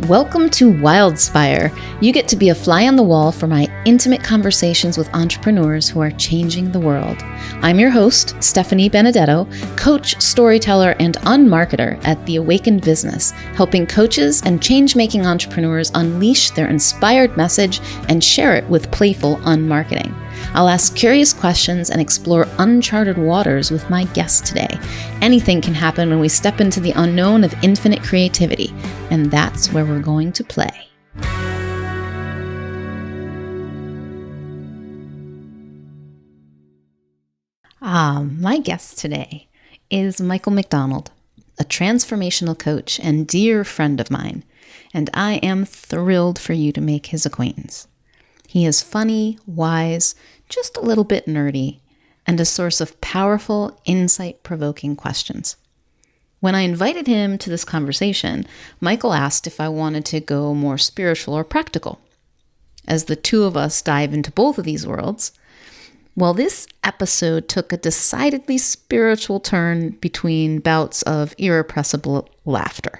Welcome to Wildspire. You get to be a fly on the wall for my intimate conversations with entrepreneurs who are changing the world. I'm your host, Stephanie Benedetto, coach, storyteller, and unmarketer at The Awakened Business, helping coaches and change-making entrepreneurs unleash their inspired message and share it with playful unmarketing. I'll ask curious questions and explore uncharted waters with my guest today. Anything can happen when we step into the unknown of infinite creativity, and that's where we're going to play. My guest today is Michael McDonald, a transformational coach and dear friend of mine, and I am thrilled for you to make his acquaintance. He is funny, wise, just a little bit nerdy, and a source of powerful, insight-provoking questions. When I invited him to this conversation, Michael asked if I wanted to go more spiritual or practical. As the two of us dive into both of these worlds, well, this episode took a decidedly spiritual turn between bouts of irrepressible laughter.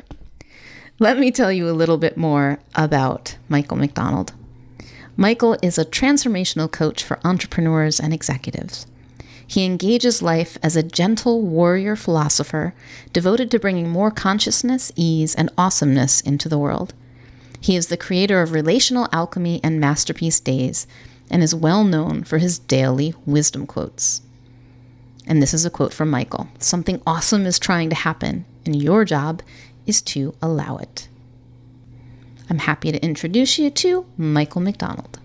Let me tell you a little bit more about Michael McDonald. Michael is a transformational coach for entrepreneurs and executives. He engages life as a gentle warrior philosopher devoted to bringing more consciousness, ease, and awesomeness into the world. He is the creator of Relational Alchemy and Masterpiece Days and is well known for his daily wisdom quotes. And this is a quote from Michael. Something awesome is trying to happen, and your job is to allow it. I'm happy to introduce you to Michael McDonald.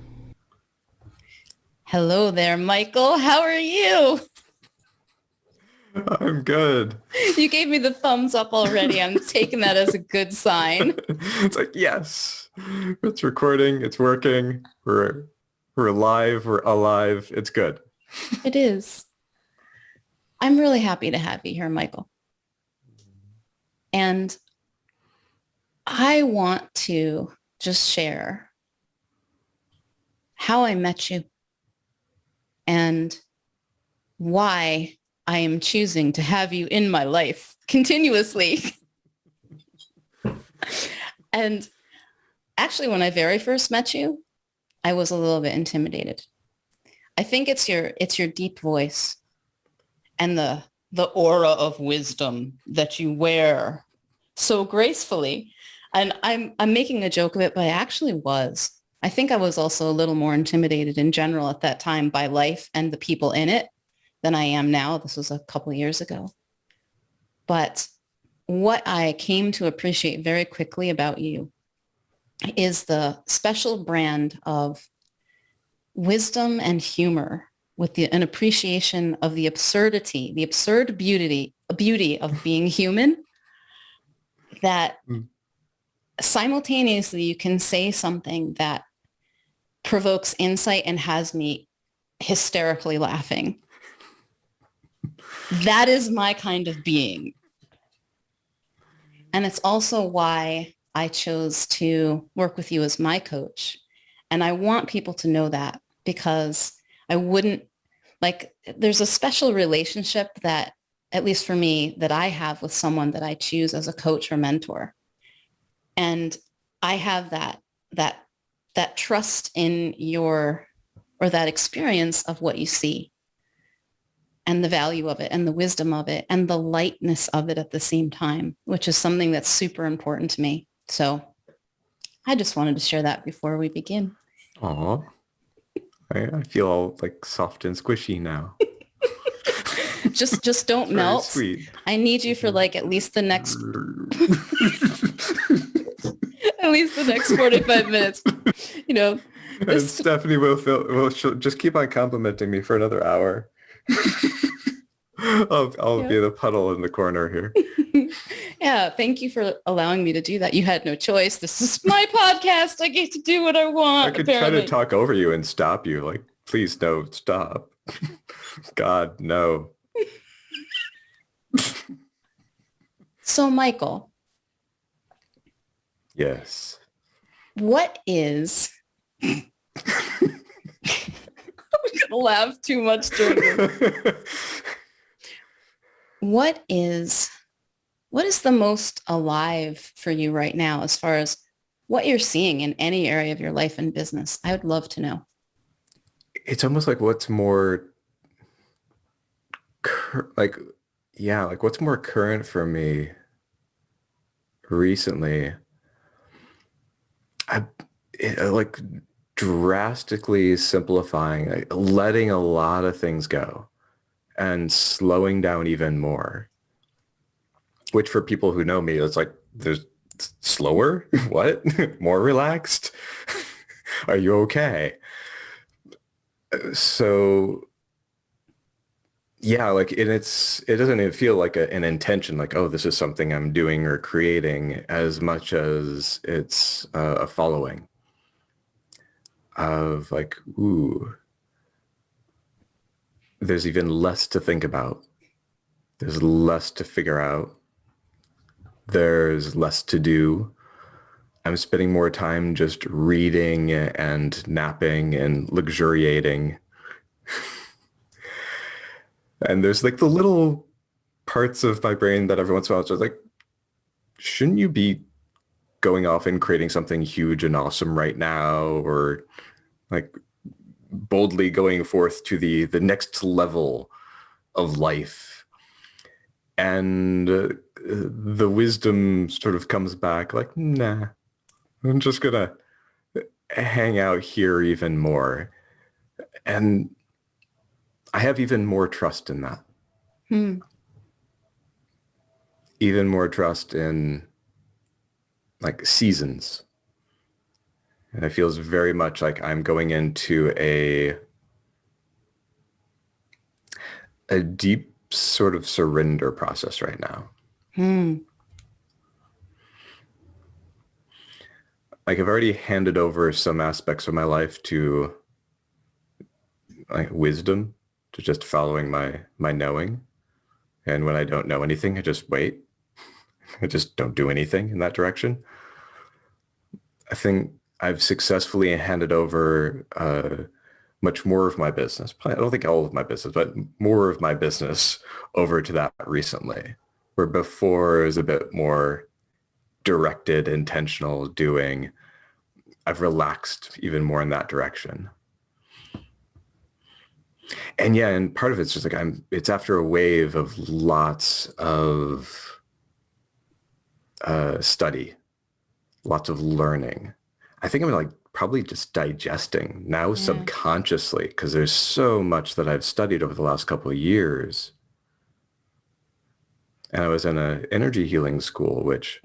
Hello there, Michael. How are you? I'm good. You gave me the thumbs up already. I'm taking that as a good sign. It's like, yes, it's recording. It's working. We're live. We're alive. It's good. It is. I'm really happy to have you here, Michael. And I want to just share how I met you and why I am choosing to have you in my life continuously. And actually, when I very first met you, I was a little bit intimidated. I think it's your deep voice and the aura of wisdom that you wear so gracefully. And I'm making a joke of it, but I actually was. I think I was also a little more intimidated in general at that time by life and the people in it than I am now. This was a couple of years ago. But what I came to appreciate very quickly about you is the special brand of wisdom and humor with an appreciation of the absurdity, the absurd beauty of being human, that simultaneously you can say something that provokes insight and has me hysterically laughing. That is my kind of being. And it's also why I chose to work with you as my coach. And I want people to know that, because I wouldn't, there's a special relationship that, at least for me, that I have with someone that I choose as a coach or mentor. And I have that trust in that experience of what you see and the value of it and the wisdom of it and the lightness of it at the same time, which is something that's super important to me. So I just wanted to share that before we begin. Aw, I feel all like soft and squishy now. Just don't melt. Sweet. I need you for at least the next at least the next 45 minutes. And Stephanie she'll just keep on complimenting me for another hour. I'll be the puddle in the corner here. Yeah, thank you for allowing me to do that. You had no choice. This is my podcast. I get to do what I want. I could apparently. try to talk over you and stop you. Like, please, no, stop. God, no. So, Michael. Yes. What is... I'm going to laugh too much during this. What is the most alive for you right now as far as what you're seeing in any area of your life and business. I would love to know. It's almost like what's more like, yeah, like what's more current for me recently. I like drastically simplifying, like, letting a lot of things go and slowing down even more, which for people who know me, it's like, there's slower, what? More relaxed? Are you okay? So yeah, like, and it doesn't even feel like an intention, like, oh, this is something I'm doing or creating, as much as it's a following of like, ooh, there's even less to think about. There's less to figure out. There's less to do. I'm spending more time just reading and napping and luxuriating. And there's like the little parts of my brain that every once in a while it's just like, shouldn't you be going off and creating something huge and awesome right now? Or like boldly going forth to the next level of life. And the wisdom sort of comes back like, nah, I'm just gonna hang out here even more. And I have even more trust in that. Even more trust in like seasons. And it feels very much like I'm going into a deep sort of surrender process right now. Like, I've already handed over some aspects of my life to like wisdom, to just following my knowing. And when I don't know anything, I just wait. I just don't do anything in that direction. I think I've successfully handed over much more of my business. I don't think all of my business, but more of my business over to that recently, where before it was a bit more directed, intentional doing. I've relaxed even more in that direction. And yeah, and part of it's just like it's after a wave of lots of study, lots of learning. I think I'm like probably just digesting now subconsciously, because there's so much that I've studied over the last couple of years. And I was in an energy healing school, which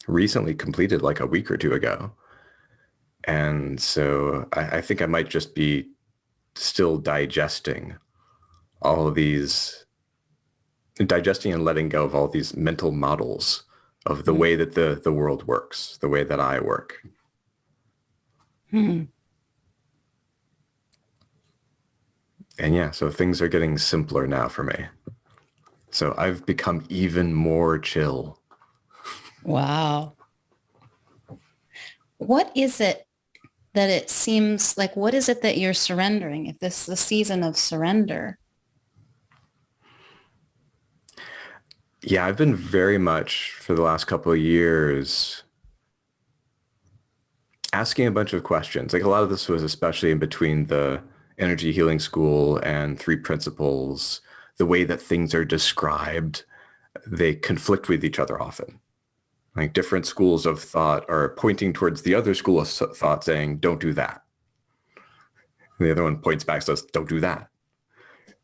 recently completed like a week or two ago. And so I think I might just be still digesting all of these, digesting and letting go of all these mental models of the way that the world works, the way that I work. And yeah, so things are getting simpler now for me. So I've become even more chill. Wow. What is it that it seems like, what is it that you're surrendering? If this is a season of surrender? Yeah, I've been very much for the last couple of years asking a bunch of questions. Like, a lot of this was especially in between the energy healing school and three principles. The way that things are described, they conflict with each other often. Like, different schools of thought are pointing towards the other school of thought saying, don't do that. And the other one points back and says, don't do that.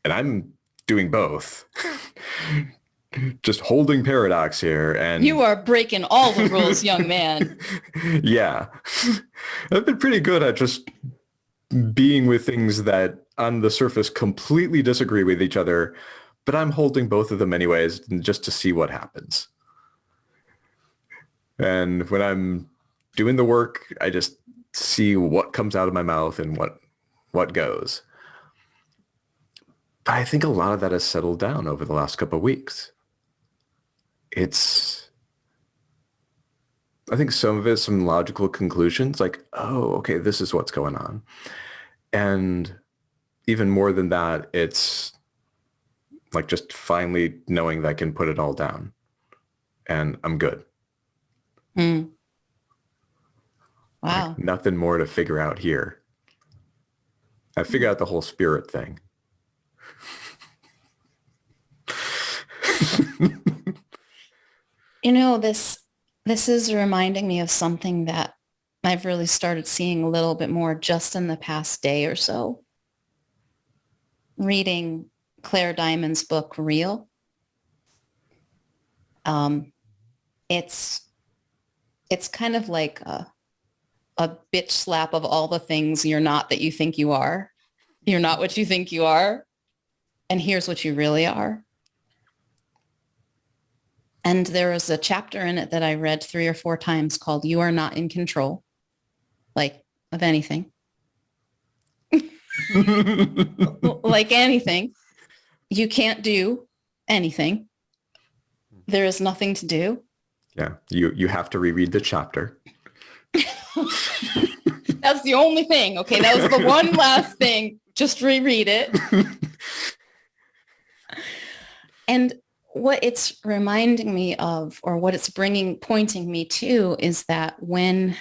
And I'm doing both. Just holding paradox here. And you are breaking all the rules, young man. Yeah. I've been pretty good at just being with things that on the surface completely disagree with each other, but I'm holding both of them anyways, just to see what happens. And when I'm doing the work, I just see what comes out of my mouth and what goes. But I think a lot of that has settled down over the last couple of weeks. I think some of it is some logical conclusions, like, oh, okay, this is what's going on. And even more than that, it's like just finally knowing that I can put it all down and I'm good. Wow. Like nothing more to figure out here. I figured out the whole spirit thing. This is reminding me of something that I've really started seeing a little bit more just in the past day or so. Reading Claire Diamond's book, Real. It's kind of like a bitch slap of all the things you're not that you think you are. You're not what you think you are. And here's what you really are. And there was a chapter in it that I read 3 or 4 times called You Are Not in Control, like of anything. Like anything. You can't do anything. There is nothing to do. Yeah, you have to reread the chapter. That's the only thing. Okay, that was the one last thing. Just reread it. And what it's reminding me of, or what it's pointing me to, is that when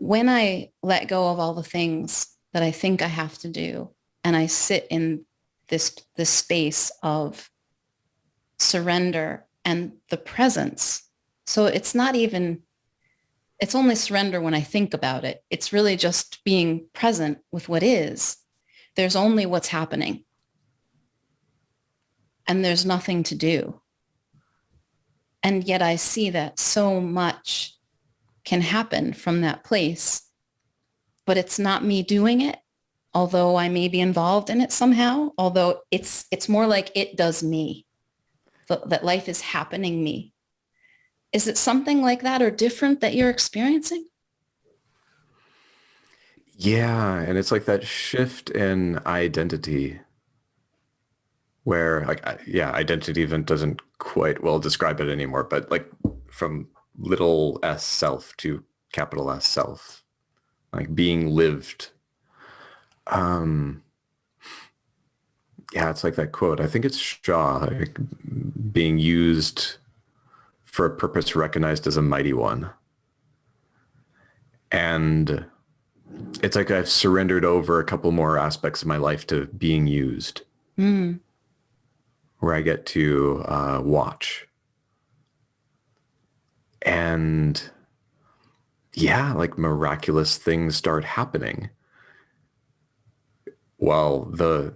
I let go of all the things that I think I have to do, and I sit in this space of surrender and the presence. So it's only surrender when I think about it. It's really just being present with what is. There's only what's happening. And there's nothing to do. And yet I see that so much can happen from that place, but it's not me doing it, although I may be involved in it somehow, although it's more like it does me, that life is happening me. Is it something like that or different that you're experiencing? Yeah, and it's like that shift in identity where identity even doesn't quite well describe it anymore, but like from little s self to capital S self, like being lived. Yeah, it's like that quote. I think it's Shaw, like, being used for a purpose recognized as a mighty one. And it's like I've surrendered over a couple more aspects of my life to being used, where I get to watch. And yeah, like miraculous things start happening while the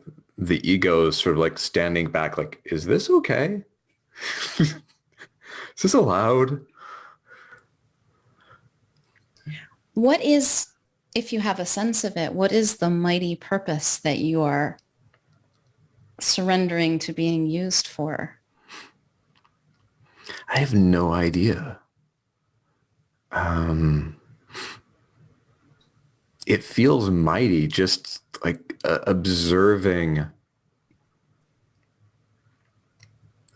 ego is sort of like standing back, like, is this okay? Is this allowed? What is, if you have a sense of it, what is the mighty purpose that you are surrendering to being used for? I have no idea. It feels mighty, just like observing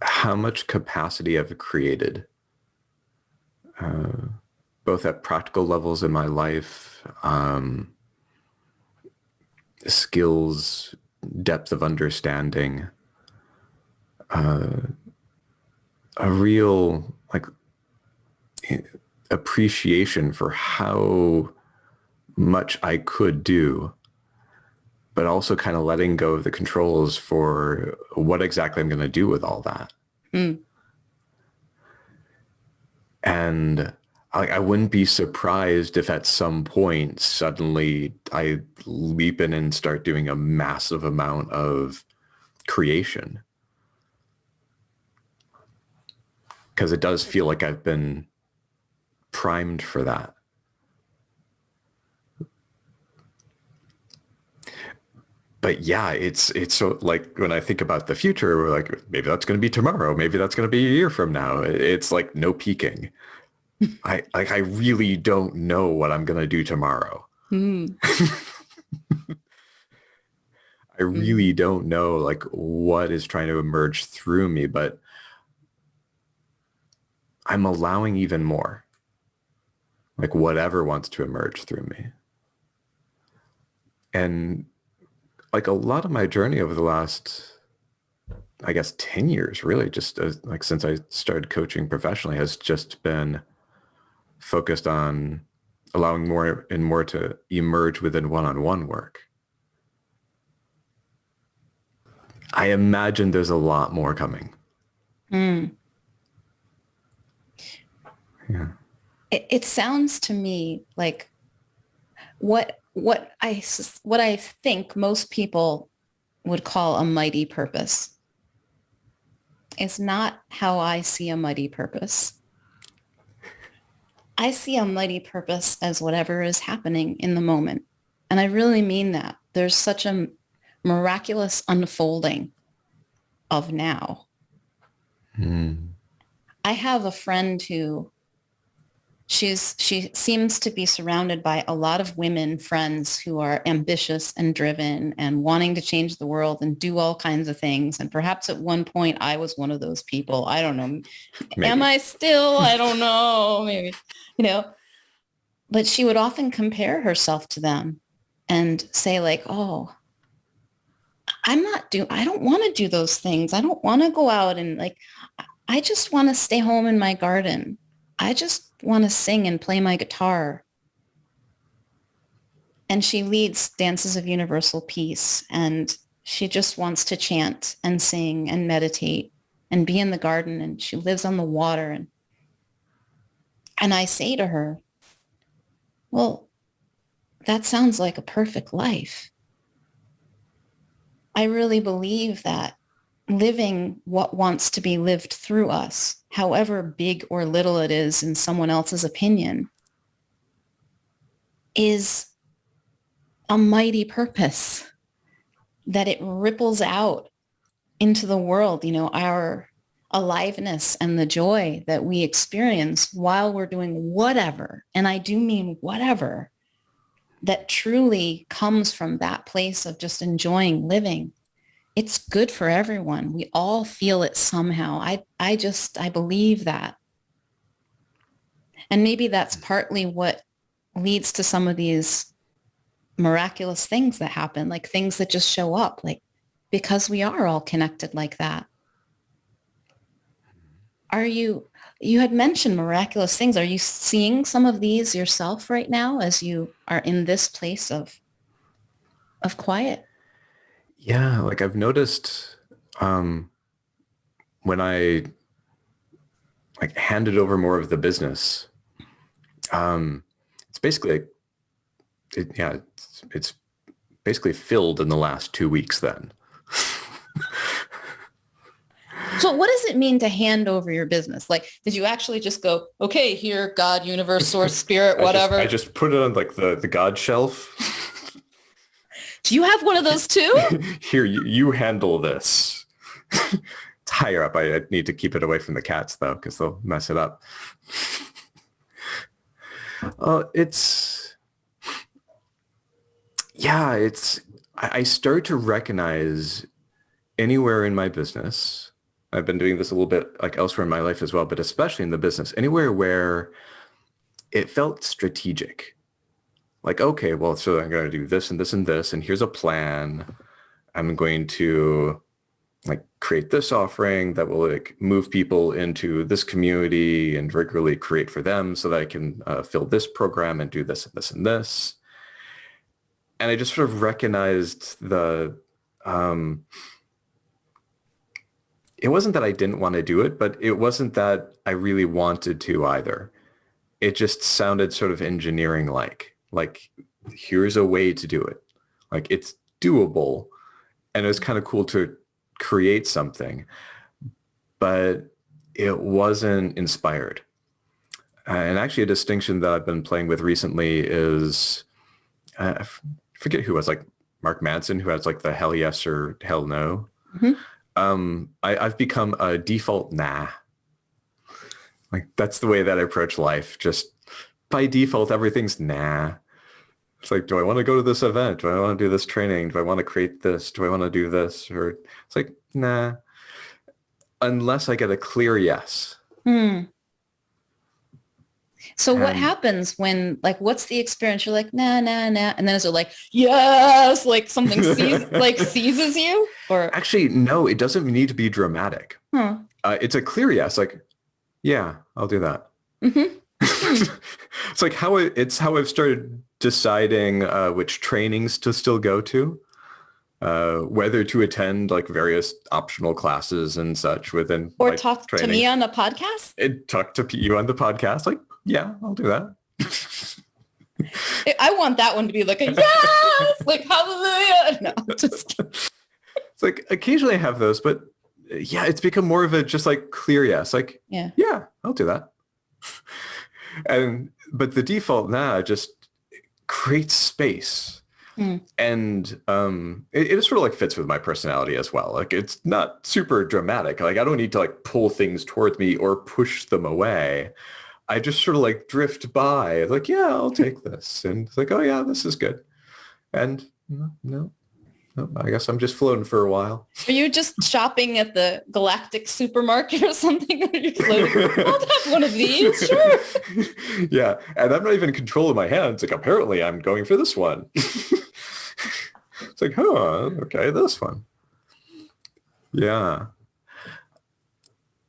how much capacity I've created, both at practical levels in my life, skills, depth of understanding, a real like appreciation for how much I could do, but also kind of letting go of the controls for what exactly I'm going to do with all that. And I wouldn't be surprised if at some point suddenly I leap in and start doing a massive amount of creation. Because it does feel like I've been primed for that. But yeah, it's so like when I think about the future, we're like, maybe that's going to be tomorrow. Maybe that's going to be a year from now. It's like no peeking. I really don't know what I'm going to do tomorrow. I really don't know like what is trying to emerge through me, but I'm allowing even more, like whatever wants to emerge through me. And like a lot of my journey over the last, I guess, 10 years, really, just like since I started coaching professionally, has just been focused on allowing more and more to emerge within one-on-one work, I imagine there's a lot more coming. Mm. Yeah. It sounds to me like what I think most people would call a mighty purpose is not how I see a mighty purpose. I see a mighty purpose as whatever is happening in the moment. And I really mean that. There's such a miraculous unfolding of now. I have a friend who she seems to be surrounded by a lot of women friends who are ambitious and driven and wanting to change the world and do all kinds of things. And perhaps at one point I was one of those people. I don't know. Maybe. Am I still? I don't know. Maybe, but she would often compare herself to them and say like, oh, I don't want to do those things. I don't want to go out and like, I just want to stay home in my garden. I just want to sing and play my guitar. And she leads dances of universal peace. And she just wants to chant and sing and meditate and be in the garden. And she lives on the water. And I say to her, well, that sounds like a perfect life. I really believe that living what wants to be lived through us, however big or little it is in someone else's opinion, is a mighty purpose, that it ripples out into the world, our aliveness and the joy that we experience while we're doing whatever, and I do mean whatever, that truly comes from that place of just enjoying living. It's good for everyone. We all feel it somehow. I believe that. And maybe that's partly what leads to some of these miraculous things that happen, like things that just show up, like because we are all connected like that. You had mentioned miraculous things. Are you seeing some of these yourself right now as you are in this place of quiet? Yeah, like I've noticed when I like handed over more of the business, it's basically it's basically filled in the last 2 weeks then. So what does it mean to hand over your business? Like, did you actually just go, okay, here, God, universe, source, spirit, whatever? I just put it on like the God shelf. Do you have one of those too? Here, you handle this. It's higher up. I need to keep it away from the cats though, because they'll mess it up. I start to recognize anywhere in my business, I've been doing this a little bit like elsewhere in my life as well, but especially in the business, anywhere where it felt strategic. Like, okay, well, so I'm going to do this and this and this, and here's a plan. I'm going to like create this offering that will like move people into this community and regularly create for them so that I can fill this program and do this and this and this. And I just sort of recognized it wasn't that I didn't want to do it, but it wasn't that I really wanted to either. It just sounded sort of engineering-like. Like, here's a way to do it. Like, it's doable. And it was kind of cool to create something, but it wasn't inspired. And actually a distinction that I've been playing with recently is, I forget who was like Mark Manson, who has like the hell yes or hell no. Mm-hmm. I've become a default nah. Like that's the way that I approach life. Just by default, everything's nah. It's like, do I want to go to this event? Do I want to do this training? Do I want to create this? Do I want to do this? Or it's like, nah, unless I get a clear yes. So what happens when, like, what's the experience? You're like, nah, nah, nah. And then is it like, yes, like something seizes you? Or actually, no, it doesn't need to be dramatic. It's a clear yes. Like, yeah, I'll do that. Mm-hmm. It's like it's how I've started deciding which trainings to still go to, whether to attend like various optional classes and such within Or like talk to me trainings. on a podcast. Talk to you on the podcast. Like, yeah, I'll do that. I want that one to be like a yes, like hallelujah. No, just It's like occasionally I have those, but yeah, it's become more of a just like clear yes. Like, yeah. I'll do that. But the default now just creates space. And it just sort of like fits with my personality as well. Like it's not super dramatic. Like I don't need to like pull things towards me or push them away. I just sort of like drift by like, yeah, I'll take this. And it's like, oh yeah, this is good. And no, I guess I'm just floating for a while. Are you just shopping at the Galactic supermarket or something? Are you like, I'll have one of these, sure. Yeah, and I'm not even controlling my hands. Like apparently I'm going for this one. It's like, okay, this one. Yeah.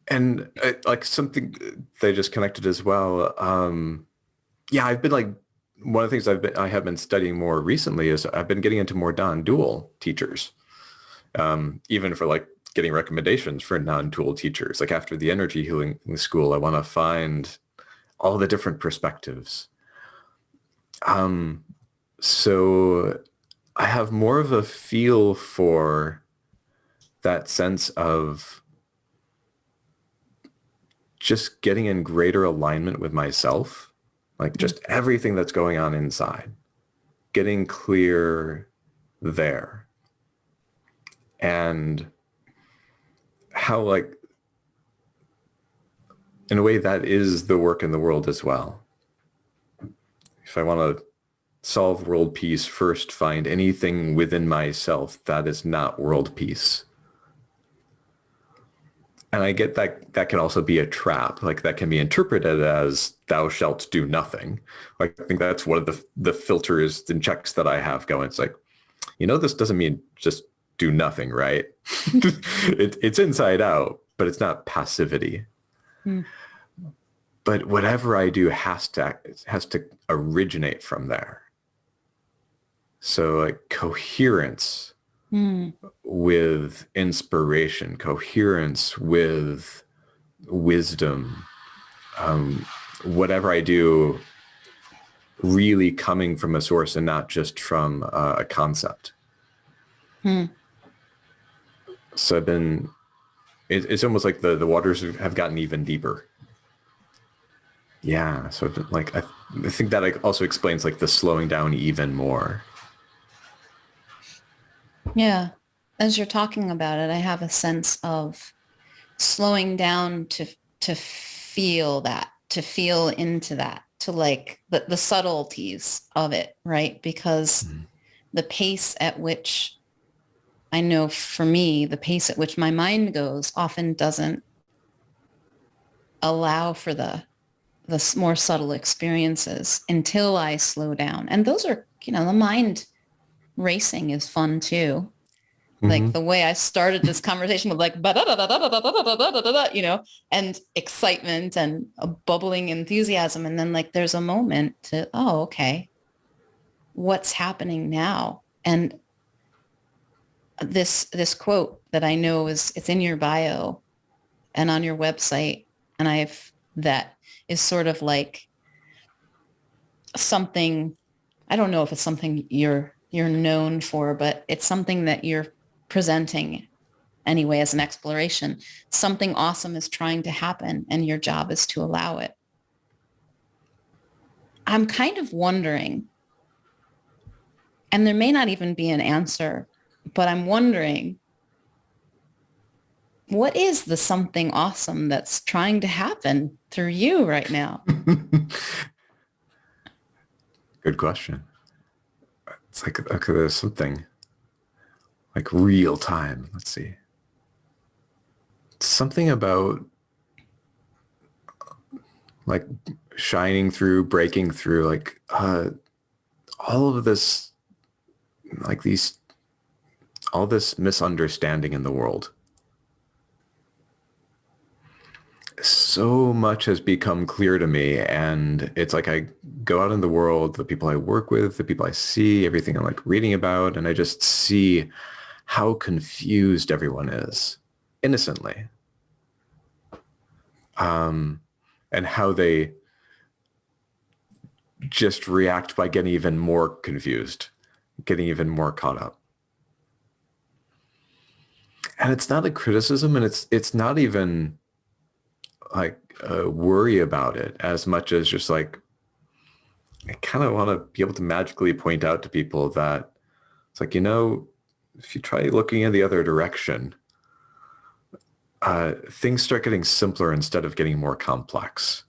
And like something they just connected as well. I've been like, one of the things I have been studying more recently is I've been getting into more Nondual teachers, even for like getting recommendations for Nondual teachers. Like after the energy healing school, I want to find all the different perspectives. So I have more of a feel for that sense of just getting in greater alignment with myself. Like just everything that's going on inside, getting clear there. And how like, in a way that is the work in the world as well. If I want to solve world peace, first find anything within myself that is not world peace. And I get that can also be a trap. Like that can be interpreted as thou shalt do nothing. Like I think that's one of the filters and checks that I have going. It's like, this doesn't mean just do nothing, right? It's inside out, but it's not passivity. But whatever I do has to originate from there. So like coherence with inspiration, coherence with wisdom, whatever I do really coming from a source and not just from a concept. So it's almost like the waters have gotten even deeper. Yeah, so like I think that like also explains like the slowing down even more. Yeah. As you're talking about it, I have a sense of slowing down to feel that, to feel into that, to like the subtleties of it, right? Because the pace at which, I know for me, the pace at which my mind goes often doesn't allow for the more subtle experiences until I slow down. And those are, the mind racing is fun too. Like the way I started this conversation with like, and excitement and a bubbling enthusiasm. And then like, there's a moment to, okay, what's happening now? And this quote that I know it's in your bio and on your website. And that is sort of like something, I don't know if it's something you're known for, but it's something that you're presenting anyway as an exploration. Something awesome is trying to happen and your job is to allow it. I'm kind of wondering, and there may not even be an answer, but I'm wondering, what is the something awesome that's trying to happen through you right now? Good question. It's like, okay, there's something like real time. Let's see. Something about like shining through, breaking through, like all of this, like all this misunderstanding in the world. so much has become clear to me. And it's like I go out in the world, the people I work with, the people I see, everything I'm like reading about, and I just see how confused everyone is innocently. And how they just react by getting even more confused, getting even more caught up. And it's not a criticism, and it's not even like a worry about it as much as just like, I kind of want to be able to magically point out to people that it's like, if you try looking in the other direction, things start getting simpler instead of getting more complex.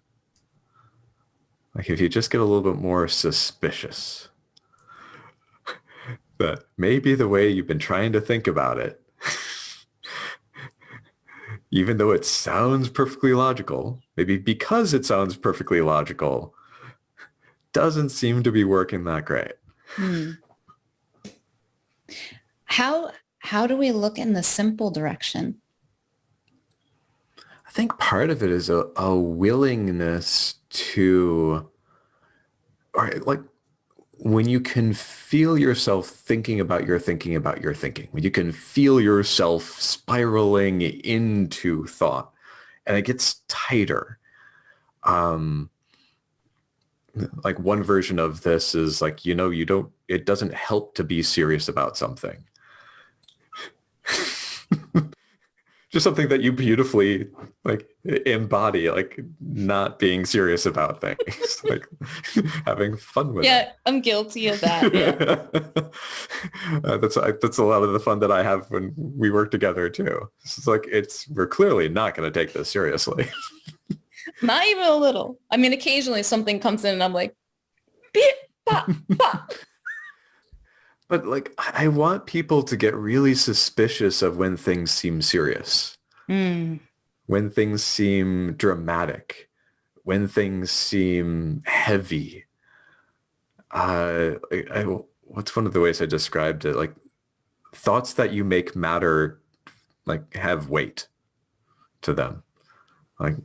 Like if you just get a little bit more suspicious that maybe the way you've been trying to think about it, even though it sounds perfectly logical, maybe because it sounds perfectly logical, doesn't seem to be working that great. How do we look in the simple direction? I think part of it is a willingness to, or like when you can feel yourself thinking about your thinking about your thinking, when you can feel yourself spiraling into thought and it gets tighter. Like one version of this is like, it doesn't help to be serious about something. Just something that you beautifully like embody, like not being serious about things, like having fun with it. Yeah, I'm guilty of that. Yeah. That's a lot of the fun that I have when we work together too. It's like we're clearly not going to take this seriously. Not even a little. I mean, occasionally something comes in and I'm like, beep, pop, pop. But like, I want people to get really suspicious of when things seem serious, when things seem dramatic, when things seem heavy. What's one of the ways I described it? Like thoughts that you make matter, like have weight to them. Like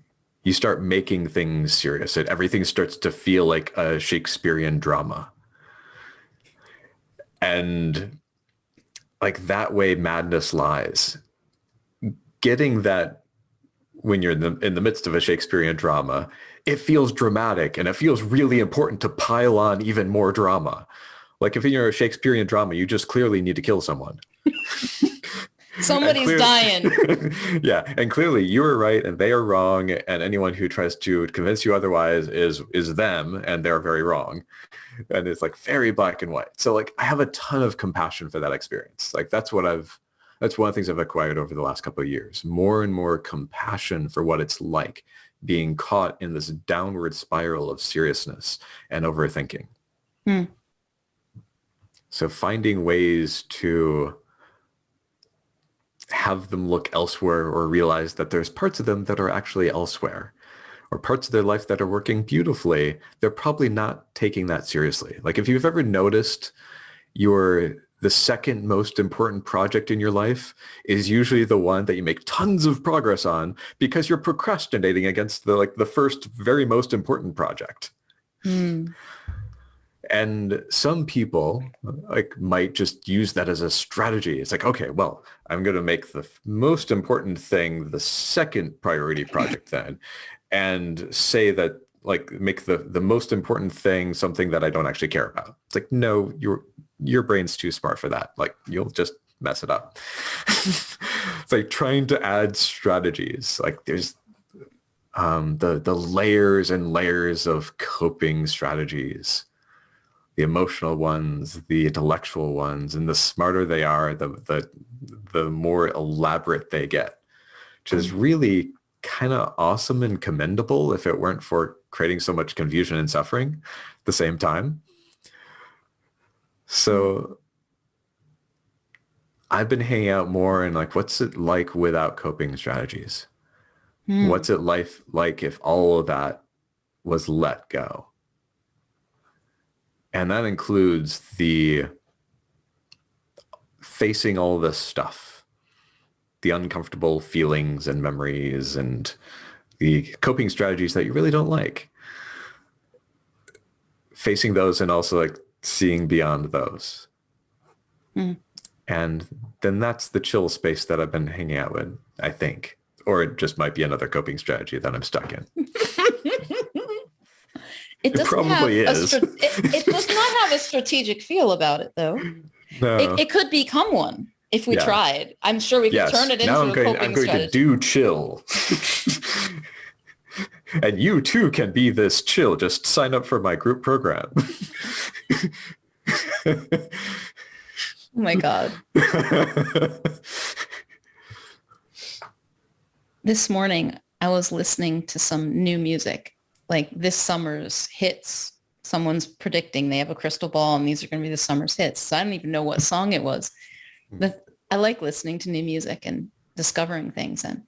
you start making things serious. Everything starts to feel like a Shakespearean drama. And like that way madness lies. Getting that when you're in the midst of a Shakespearean drama, it feels dramatic and it feels really important to pile on even more drama. Like if you're a Shakespearean drama, you just clearly need to kill someone. Somebody's dying. Yeah. And clearly you are right and they are wrong. And anyone who tries to convince you otherwise is them and they're very wrong. And it's like very black and white. So like I have a ton of compassion for that experience. Like that's one of the things I've acquired over the last couple of years. More and more compassion for what it's like being caught in this downward spiral of seriousness and overthinking. So finding ways to have them look elsewhere or realize that there's parts of them that are actually elsewhere, or parts of their life that are working beautifully, they're probably not taking that seriously. Like if you've ever noticed the second most important project in your life is usually the one that you make tons of progress on because you're procrastinating against the first very most important project. And some people like might just use that as a strategy. It's like, okay, well, I'm going to make the most important thing the second priority project then, and say that like make the most important thing something that I don't actually care about. It's like, no, your brain's too smart for that. Like you'll just mess it up. It's like trying to add strategies. Like there's the layers and layers of coping strategies. The emotional ones, the intellectual ones, and the smarter they are, the more elaborate they get, which is really kind of awesome and commendable if it weren't for creating so much confusion and suffering at the same time. So I've been hanging out more in like, what's it like without coping strategies? What's it like if all of that was let go? And that includes the facing all this stuff, the uncomfortable feelings and memories and the coping strategies that you really don't like, facing those and also like seeing beyond those. And then that's the chill space that I've been hanging out in, I think. Or it just might be another coping strategy that I'm stuck in. It doesn't probably have is. it does not have a strategic feel about it, though. No. It could become one if we Yeah. tried. I'm sure we could turn it into a coping I'm going strategy. to do chill. And you too can be this chill. Just sign up for my group program. Oh my God. This morning, I was listening to some new music, like this summer's hits. Someone's predicting, they have a crystal ball and these are going to be the summer's hits. So I don't even know what song it was. But I like listening to new music and discovering things. And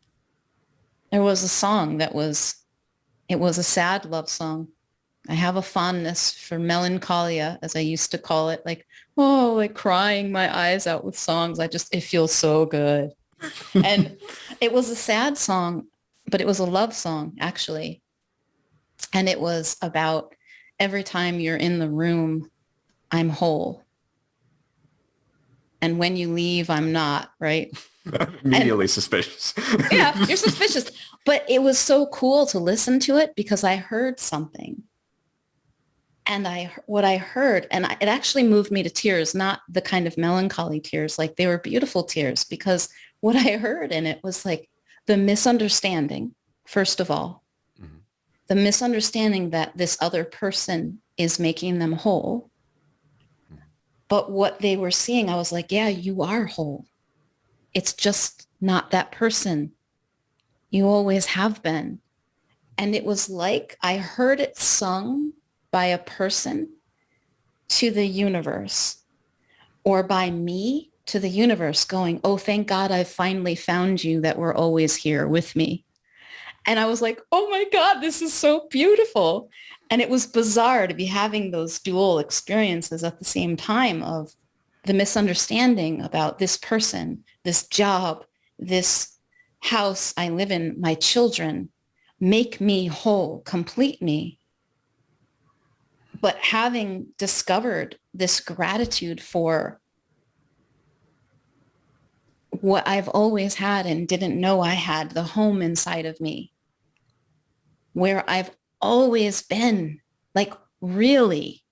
there was a song it was a sad love song. I have a fondness for melancholia, as I used to call it, like, oh, like crying my eyes out with songs. It feels so good. And it was a sad song, but it was a love song, actually. And it was about every time you're in the room, I'm whole. And when you leave, I'm not, right? Immediately suspicious. Yeah, you're suspicious. But it was so cool to listen to it because I heard something. And what I heard, it actually moved me to tears, not the kind of melancholy tears, like they were beautiful tears, because what I heard in it was like the misunderstanding, first of all, the misunderstanding that this other person is making them whole. But what they were seeing, I was like, yeah, you are whole. It's just not that person. You always have been. And it was like I heard it sung by a person to the universe, or by me to the universe, going, oh, thank God I finally found you, that we're always here with me. And I was like, oh my God, this is so beautiful. And it was bizarre to be having those dual experiences at the same time, of the misunderstanding about this person, this job, this house I live in, my children, make me whole, complete me. But having discovered this gratitude for what I've always had and didn't know I had, the home inside of me, where I've always been, like really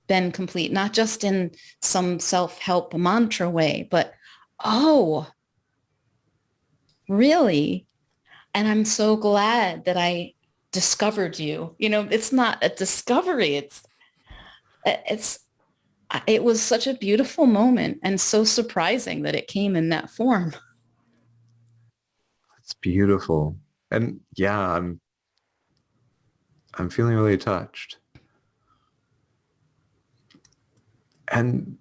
been complete, not just in some self-help mantra way, but, oh, really? And I'm so glad that I discovered you. You know, it's not a discovery. It was such a beautiful moment, and so surprising that it came in that form. It's beautiful. And yeah, I'm feeling really touched. And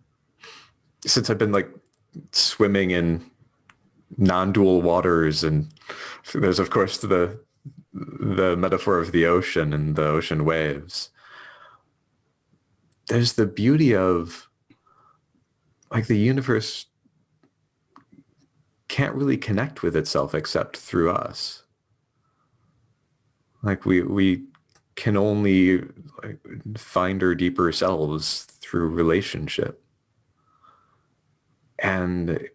since I've been like swimming in non-dual waters, and there's of course the metaphor of the ocean and the ocean waves, there's the beauty of like the universe can't really connect with itself except through us. Like we can only like find our deeper selves through relationship. And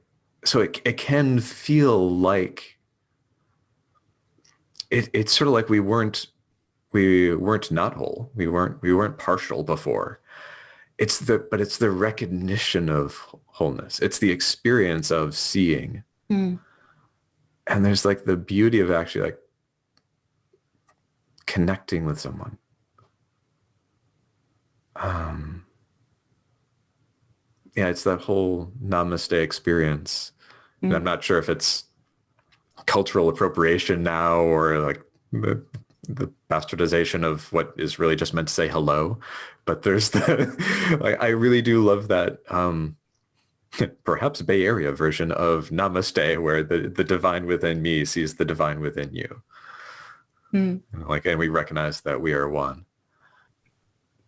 so it can feel like it's sort of like we weren't not whole. We weren't partial before. But it's the recognition of wholeness. It's the experience of seeing. And there's like the beauty of actually like connecting with someone. Yeah, it's that whole namaste experience. And I'm not sure if it's cultural appropriation now, or like the bastardization of what is really just meant to say hello. But there's the, like, I really do love that perhaps Bay Area version of namaste, where the divine within me sees the divine within you. Like, and we recognize that we are one.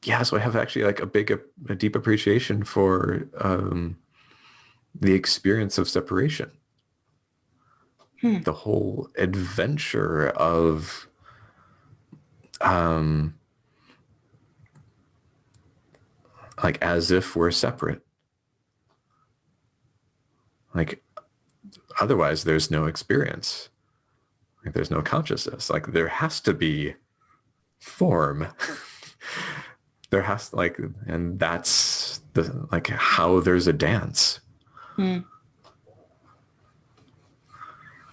Yeah, so I have actually like a deep appreciation for the experience of separation. The whole adventure of um, like as if we're separate. Like otherwise there's no experience. Like there's no consciousness. Like there has to be form. There has to, like, and that's the, like how there's a dance. Mm.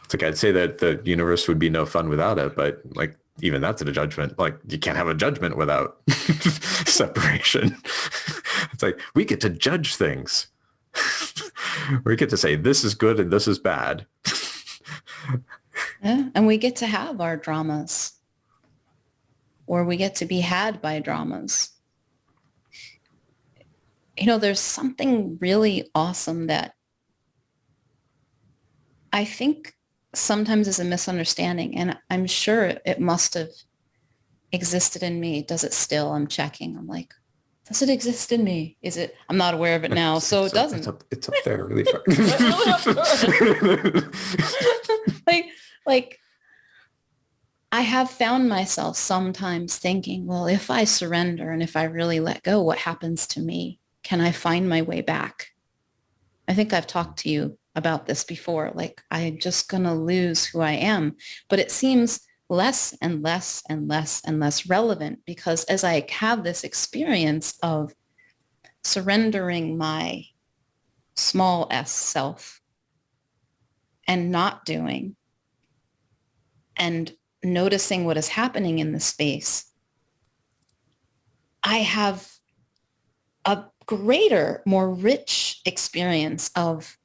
It's like I'd say that the universe would be no fun without it, but like even that's a judgment. Like you can't have a judgment without separation. It's like we get to judge things. We get to say this is good and this is bad. Yeah, and we get to have our dramas, or we get to be had by dramas. You know, there's something really awesome that I think sometimes is a misunderstanding, and I'm sure it must have existed in me. Does it still? I'm checking. I'm like, does it exist in me? Is it? I'm not aware of it now, so it doesn't. It's up there really far. like I have found myself sometimes thinking, well, if I surrender and if I really let go, what happens to me? Can I find my way back? I think I've talked to you about this before. Like, I'm just going to lose who I am. But it seems less and less and less and less relevant, because as I have this experience of surrendering my small s self and not doing and noticing what is happening in the space, I have a greater, more rich experience of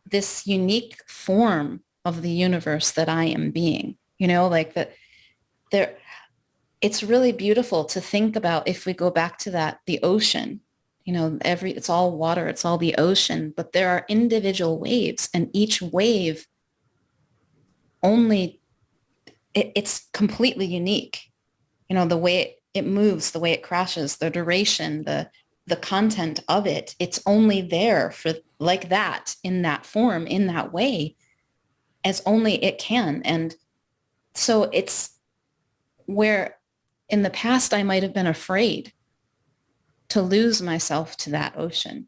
this unique form of the universe that I am being. You know, like that there, it's really beautiful to think about, if we go back to that, the ocean, you know, it's all water, it's all the ocean, but there are individual waves, and each wave only, it's completely unique. You know, the way it moves, the way it crashes, the duration, the content of it, it's only there for like that, in that form, in that way, as only it can. And so it's where in the past I might have been afraid to lose myself to that ocean.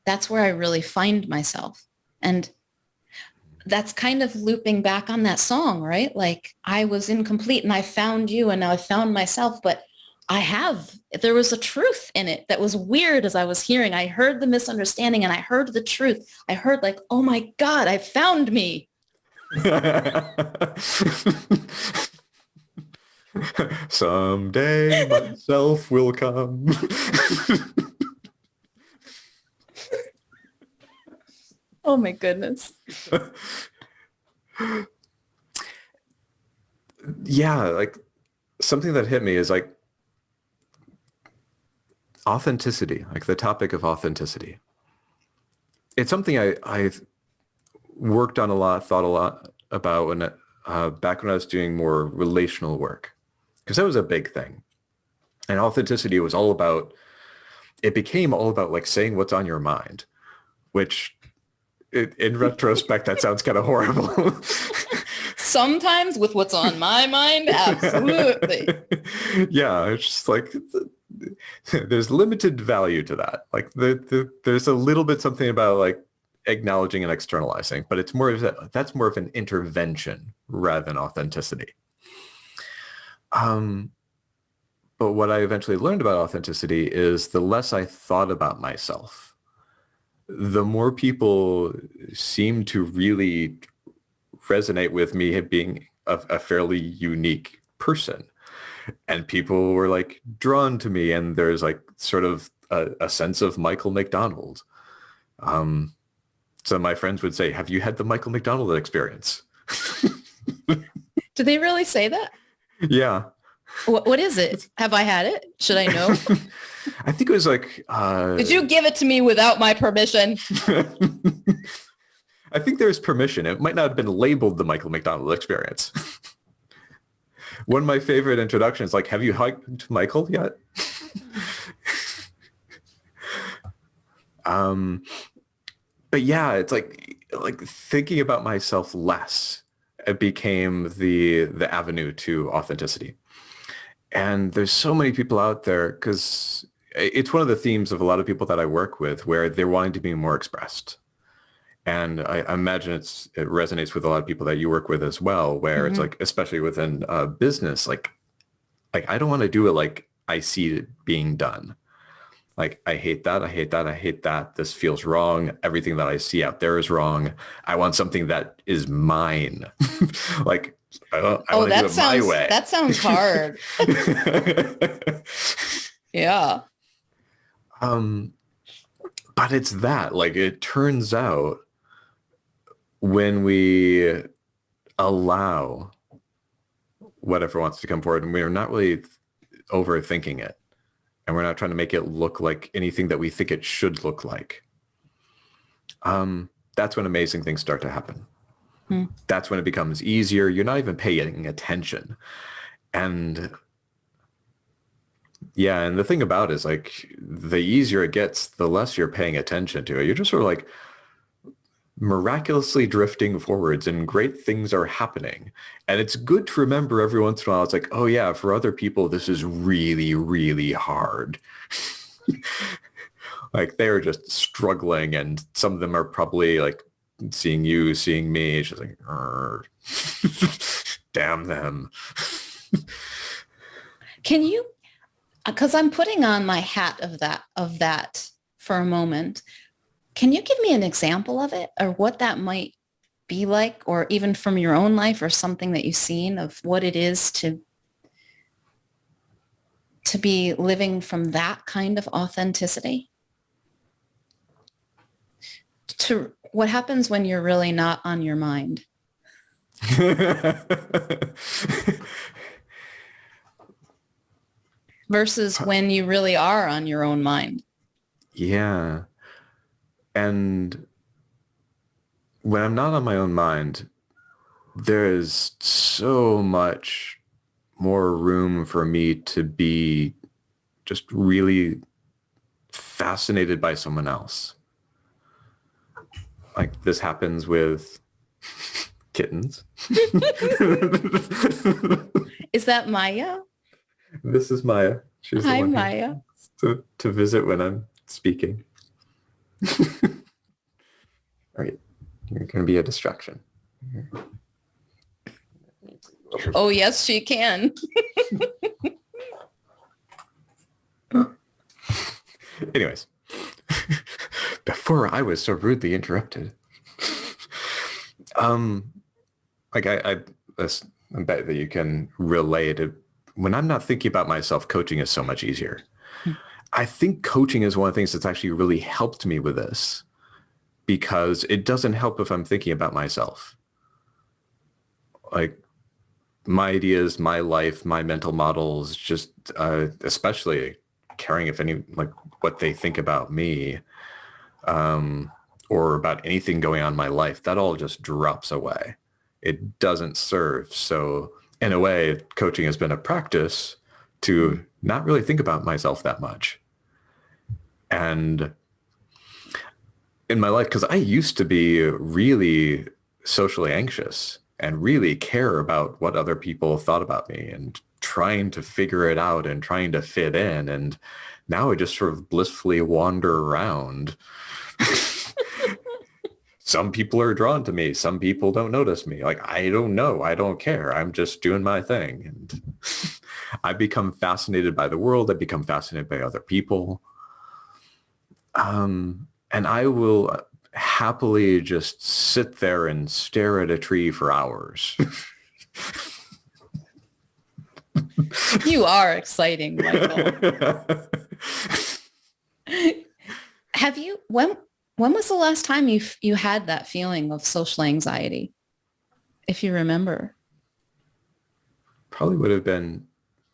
That's where I really find myself. And that's kind of looping back on that song, right? Like I was incomplete and I found you and now I found myself, but there was a truth in it that was weird as I was hearing. I heard the misunderstanding and I heard the truth. I heard like, oh my God, I found me. Someday myself will come. Oh my goodness. Yeah, like something that hit me is like authenticity, like the topic of authenticity. It's something I worked on a lot, thought a lot about when back when I was doing more relational work, because that was a big thing. And authenticity was all about, it became all about like saying what's on your mind, which in retrospect, that sounds kind of horrible. Sometimes with what's on my mind, absolutely. Yeah, it's just like, there's limited value to that. Like there's a little bit something about like acknowledging and externalizing, but it's more of that's more of an intervention rather than authenticity. But what I eventually learned about authenticity is the less I thought about myself, the more people seem to really resonate with me being a fairly unique person. And people were like drawn to me, and there's like sort of a sense of Michael McDonald. So my friends would say, have you had the Michael McDonald experience? Do they really say that? Yeah. What is it? Have I had it? Should I know? I think it was like... Did you give it to me without my permission? I think there's permission. It might not have been labeled the Michael McDonald experience. One of my favorite introductions, like, have you hugged Michael yet? But yeah, it's like thinking about myself less, it became the avenue to authenticity. And there's so many people out there, because it's one of the themes of a lot of people that I work with, where they're wanting to be more expressed. And I imagine it resonates with a lot of people that you work with as well, where it's Mm-hmm. like, especially within business, like I don't want to do it like I see it being done. Like, I hate that. I hate that. I hate that. This feels wrong. Everything that I see out there is wrong. I want something that is mine. Like, I Oh, want to do it my way. that sounds hard. Yeah. um, but it's that, like, it turns out when we allow whatever wants to come forward, and we're not really overthinking it, and we're not trying to make it look like anything that we think it should look like, that's when amazing things start to happen. That's when it becomes easier. You're not even paying attention. And yeah, and the thing about it is, like, the easier it gets, the less you're paying attention to it. You're just sort of like miraculously drifting forwards, and great things are happening. And it's good to remember every once in a while. It's like, oh yeah, for other people, this is really, really hard. Like, they're just struggling, and some of them are probably like seeing you, seeing me. It's just like, damn them. Can you, because I'm putting on my hat of that for a moment. Can you give me an example of it, or what that might be like, or even from your own life, or something that you've seen of what it is to be living from that kind of authenticity? To what happens when you're really not on your mind? Versus when you really are on your own mind. Yeah. And when I'm not on my own mind, there is so much more room for me to be just really fascinated by someone else. Like, this happens with kittens. Is that Maya? This is Maya. She's Hi, the one Maya. to visit when I'm speaking. All right. You're going to be a distraction. Oh, yes, she can. Anyways, before I was so rudely interrupted, like I bet that you can relate it. When I'm not thinking about myself, coaching is so much easier. I think coaching is one of the things that's actually really helped me with this, because it doesn't help if I'm thinking about myself. Like, my ideas, my life, my mental models, just especially caring if any, like, what they think about me, or about anything going on in my life, that all just drops away. It doesn't serve. So in a way, coaching has been a practice to not really think about myself that much. And in my life, because I used to be really socially anxious and really care about what other people thought about me, and trying to figure it out and trying to fit in. And now I just sort of blissfully wander around. Some people are drawn to me. Some people don't notice me. Like, I don't know. I don't care. I'm just doing my thing. And I become fascinated by the world. I become fascinated by other people. And I will happily just sit there and stare at a tree for hours. You are exciting, Michael. Have you, when was the last time you had that feeling of social anxiety, if you remember? Probably would have been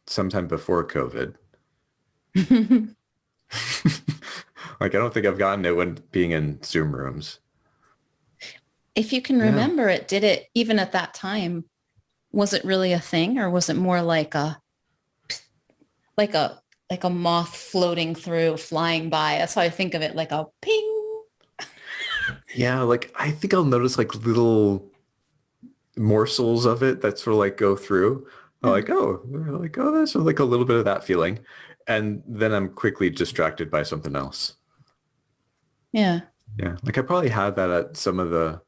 sometime before COVID. Like, I don't think I've gotten it when being in Zoom rooms. If you can remember it, did it, even at that time, was it really a thing, or was it more like a moth floating through, flying by? That's how I think of it, like a ping. Yeah, like, I think I'll notice like little morsels of it that sort of like go through, I'm that's like a little bit of that feeling. And then I'm quickly distracted by something else. Yeah. Yeah. Like I probably had that at some of the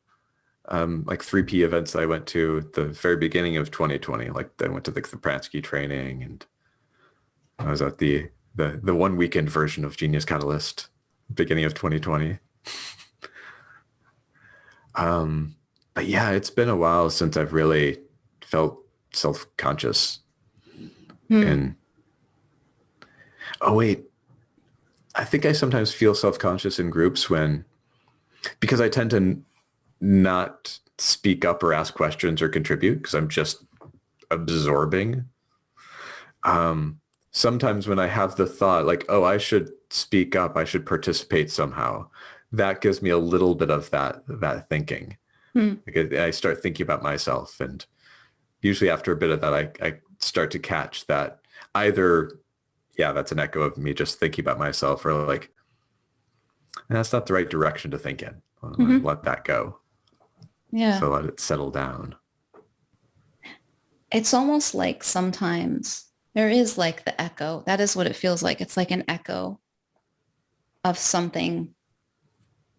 like 3P events that I went to at the very beginning of 2020. Like I went to the Pransky training, and I was at the one weekend version of Genius Catalyst, beginning of 2020. But yeah, it's been a while since I've really felt self-conscious. Hmm. And oh wait, I think I sometimes feel self-conscious in groups because I tend to not speak up or ask questions or contribute because I'm just absorbing. Sometimes when I have the thought like, oh, I should speak up, I should participate somehow, that gives me a little bit of that thinking. Hmm. Because I start thinking about myself, and usually after a bit of that, I start to catch that either, yeah, that's an echo of me just thinking about myself, or like, that's not the right direction to think in. Mm-hmm. Let that go. Yeah. So let it settle down. It's almost like sometimes there is like the echo. That is what it feels like. It's like an echo of something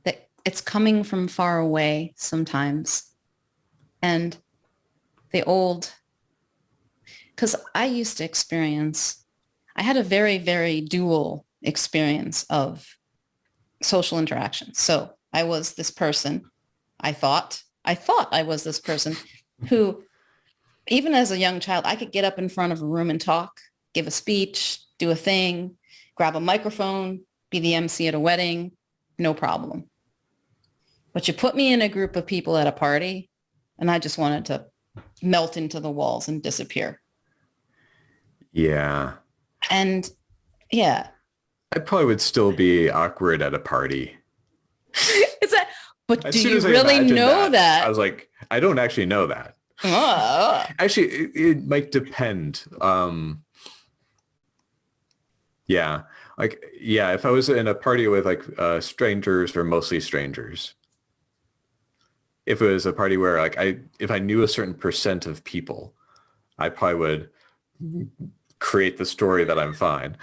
that it's coming from far away sometimes. And the old, because I used to experience, I had a very, very dual experience of social interaction. So I was this person, I thought I was this person who, even as a young child, I could get up in front of a room and talk, give a speech, do a thing, grab a microphone, be the MC at a wedding, no problem. But you put me in a group of people at a party, and I just wanted to melt into the walls and disappear. Yeah. And yeah. I probably would still be awkward at a party. Is that, but As do soon you as I really imagined know I that? was like, I don't actually know that. Oh. Actually, it might depend. Yeah. Like, yeah, if I was in a party with like strangers or mostly strangers, if it was a party where like if I knew a certain percent of people, I probably would create the story that I'm fine.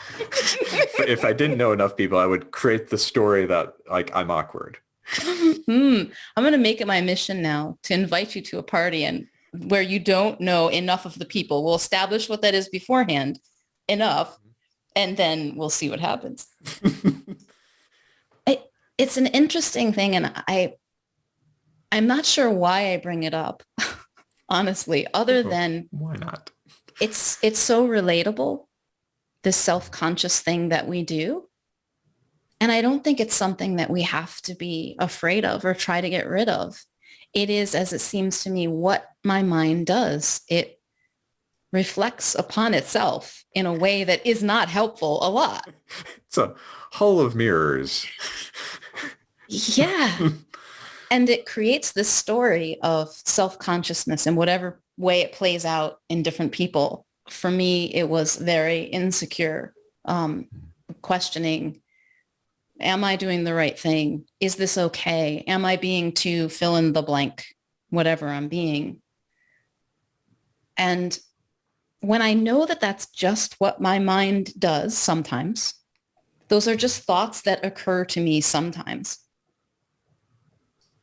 If I didn't know enough people, I would create the story that like I'm awkward. I'm going to make it my mission now to invite you to a party and where you don't know enough of the people. We'll establish what that is beforehand enough, and then we'll see what happens. It's an interesting thing, and I'm not sure why I bring it up, honestly, other than Why not? it's so relatable, this self-conscious thing that we do. And I don't think it's something that we have to be afraid of or try to get rid of. It is, as it seems to me, what my mind does. It reflects upon itself in a way that is not helpful a lot. It's a hall of mirrors. Yeah. And it creates this story of self-consciousness in whatever way it plays out in different people. For me, it was very insecure, questioning, am I doing the right thing? Is this okay? Am I being too fill in the blank, whatever I'm being? And when I know that that's just what my mind does sometimes, those are just thoughts that occur to me sometimes.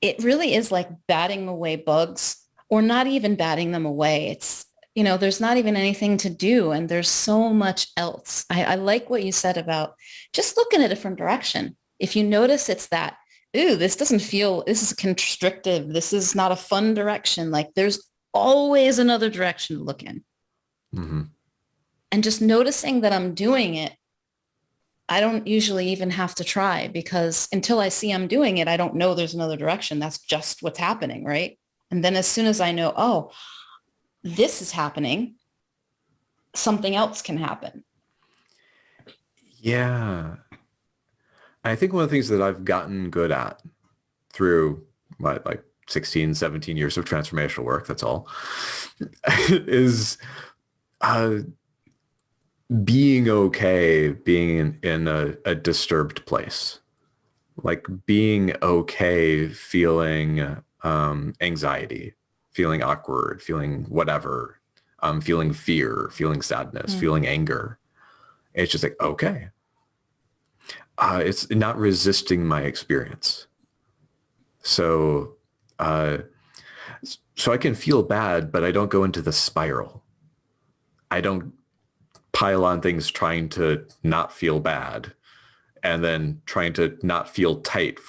It really is like batting away bugs, or not even batting them away. It's, there's not even anything to do, and there's so much else. I like what you said about just look in a different direction. If you notice it's that, ooh, this is constrictive. This is not a fun direction. Like there's always another direction to look in. Mm-hmm. And just noticing that I'm doing it, I don't usually even have to try, because until I see I'm doing it, I don't know there's another direction. That's just what's happening, right? And then as soon as I know, oh, this is happening, something else can happen. Yeah. I think one of the things that I've gotten good at through my like 16, 17 years of transformational work, that's all, is being okay being in a disturbed place. Like being okay feeling anxiety, feeling awkward, feeling whatever. feeling fear, feeling sadness, feeling anger. It's just like, okay. It's not resisting my experience. So I can feel bad, but I don't go into the spiral. I don't pile on things trying to not feel bad and then trying to not feel tight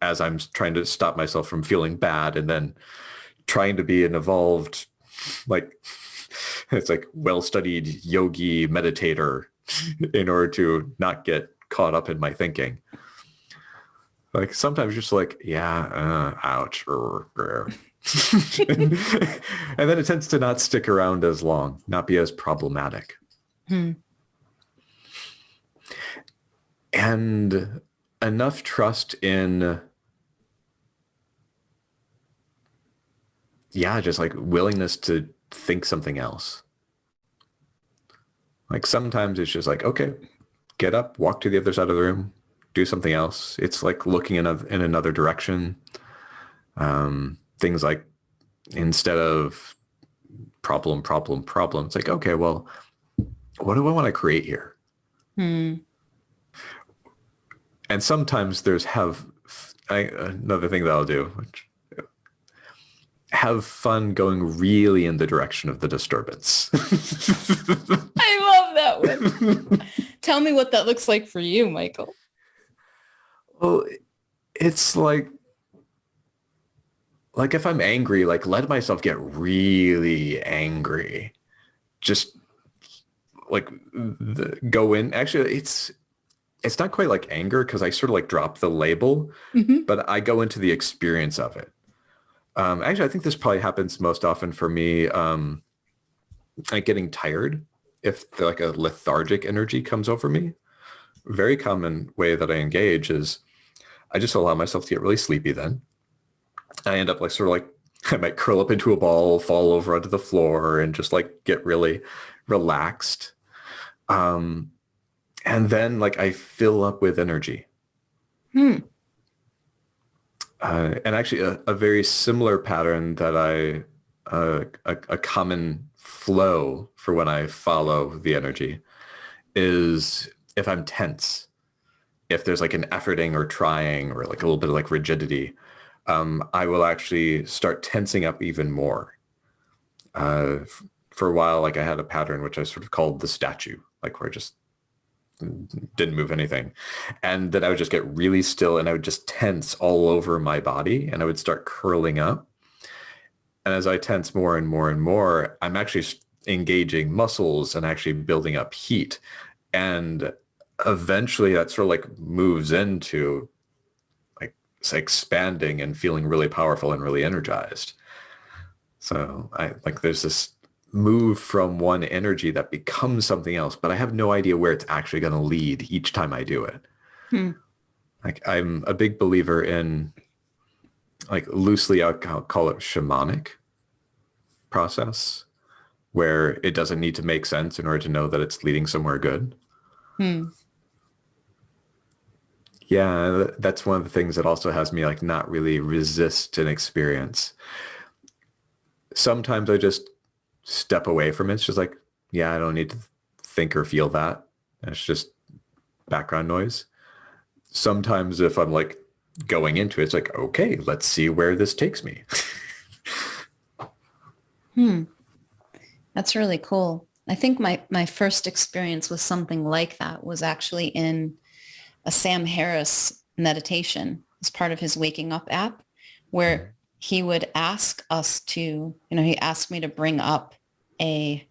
as I'm trying to stop myself from feeling bad, and then trying to be an evolved, like, it's like well-studied yogi meditator in order to not get caught up in my thinking. Like sometimes just like, ouch. And then it tends to not stick around as long, not be as problematic. And enough trust in, just like willingness to think something else. Like sometimes it's just like, okay, get up, walk to the other side of the room, do something else. It's like looking in another direction. Things like, instead of problem, it's like, okay, well, what do I want to create here? And sometimes another thing that I'll do, which, have fun going really in the direction of the disturbance. I love that one. Tell me what that looks like for you, Michael. Well, it's like if I'm angry, like let myself get really angry. Just like go in. Actually, it's not quite like anger, because I sort of like drop the label, but I go into the experience of it. Actually, I think this probably happens most often for me, like getting tired. If like a lethargic energy comes over me, very common way that I engage is I just allow myself to get really sleepy. Then I end up like sort of like, I might curl up into a ball, fall over onto the floor, and just like get really relaxed. And then like I fill up with energy. And actually a very similar pattern that a common flow for when I follow the energy is if I'm tense, if there's like an efforting or trying or like a little bit of like rigidity, I will actually start tensing up even more. For a while, like I had a pattern which I sort of called the statue, like where I just didn't move anything. And then I would just get really still and I would just tense all over my body and I would start curling up. And as I tense more and more and more, I'm actually engaging muscles and actually building up heat. And eventually that sort of like moves into like expanding and feeling really powerful and really energized. So there's this move from one energy that becomes something else, but I have no idea where it's actually going to lead each time I do it. Like I'm a big believer in, like loosely I'll call it shamanic process, where it doesn't need to make sense in order to know that it's leading somewhere good. Yeah, that's one of the things that also has me like not really resist an experience. Sometimes I just step away from it. It's just like, I don't need to think or feel that. It's just background noise. Sometimes if I'm like going into it, it's like, okay, let's see where this takes me. That's really cool. I think my first experience with something like that was actually in a Sam Harris meditation as part of his Waking Up app, where he would ask us to, he asked me to bring up a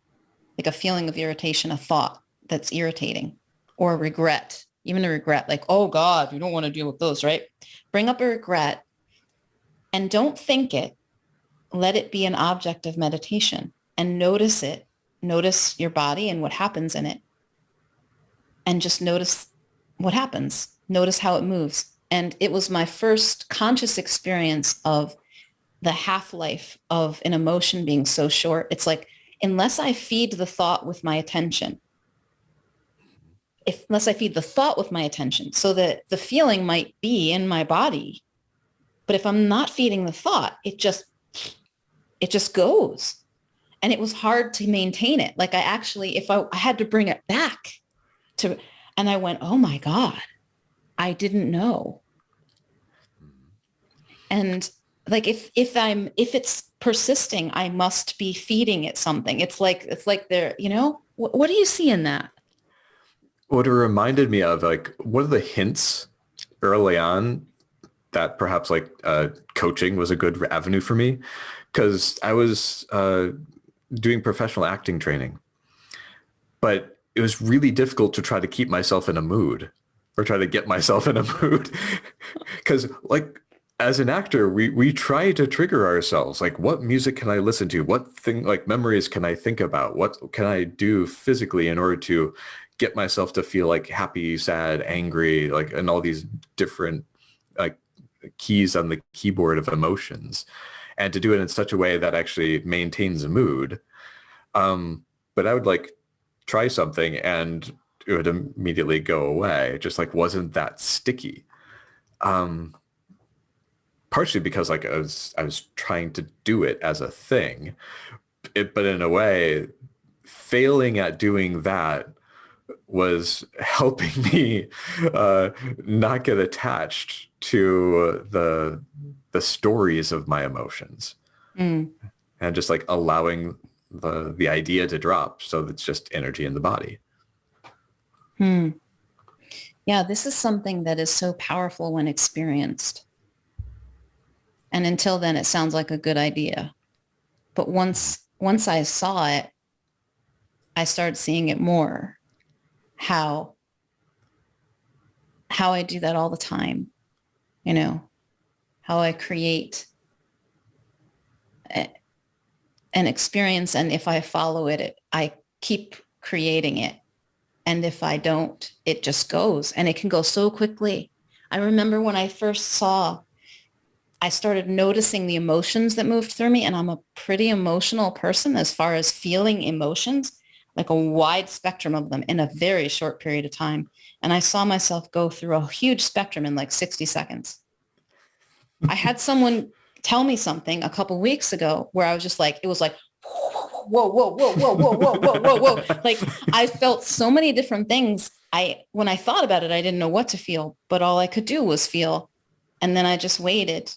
feeling of irritation, a thought that's irritating, or regret, even a regret, like, oh God, you don't want to deal with those, right? Bring up a regret and don't think it. Let it be an object of meditation and notice it. Notice your body and what happens in it. And just notice what happens. Notice how it moves. And it was my first conscious experience of the half-life of an emotion being so short. It's like, unless I feed the thought with my attention, unless I feed the thought with my attention, so that the feeling might be in my body, but if I'm not feeding the thought, it just goes. And it was hard to maintain it. Like if I had to bring it back to, and I went, oh my God, I didn't know. And like, if it's persisting, I must be feeding it something. It's like there, what do you see in that? What it reminded me of, like, what are the hints early on that perhaps like coaching was a good avenue for me? Because I was doing professional acting training, but it was really difficult to try to keep myself in a mood or try to get myself in a mood. Because like as an actor, we try to trigger ourselves. Like, what music can I listen to? What thing, like memories can I think about? What can I do physically in order to get myself to feel like happy, sad, angry, like, and all these different like keys on the keyboard of emotions, and to do it in such a way that actually maintains a mood. But I would like try something and it would immediately go away. It just like wasn't that sticky. Partially because like I was trying to do it as a thing, but in a way, failing at doing that was helping me not get attached to the stories of my emotions, and just like allowing the idea to drop, so it's just energy in the body. Yeah, this is something that is so powerful when experienced. And until then, it sounds like a good idea. But once I saw it, I started seeing it more. How I do that all the time, how I create an experience. And if I follow it, I keep creating it. And if I don't, it just goes, and it can go so quickly. I remember when I first I started noticing the emotions that moved through me. And I'm a pretty emotional person as far as feeling emotions, like a wide spectrum of them in a very short period of time. And I saw myself go through a huge spectrum in like 60 seconds. I had someone tell me something a couple weeks ago where I was just like, it was like, whoa, whoa, whoa, whoa, whoa, whoa, whoa, whoa, whoa. Like I felt so many different things. When I thought about it, I didn't know what to feel, but all I could do was feel. And then I just waited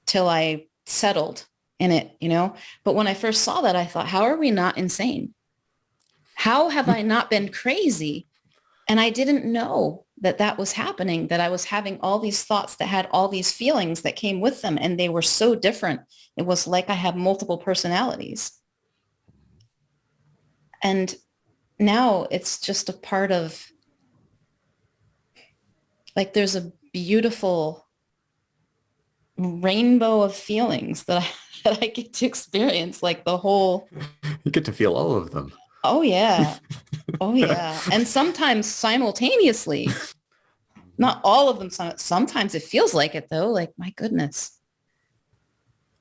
till I settled in it, But when I first saw that, I thought, how are we not insane? How have I not been crazy? And I didn't know that was happening, that I was having all these thoughts that had all these feelings that came with them. And they were so different. It was like I had multiple personalities. And now it's just a part of, like, there's a beautiful rainbow of feelings that I get to experience, like the whole. You get to feel all of them. Oh yeah. Oh yeah. And sometimes simultaneously, not all of them. Sometimes it feels like it though. Like, my goodness.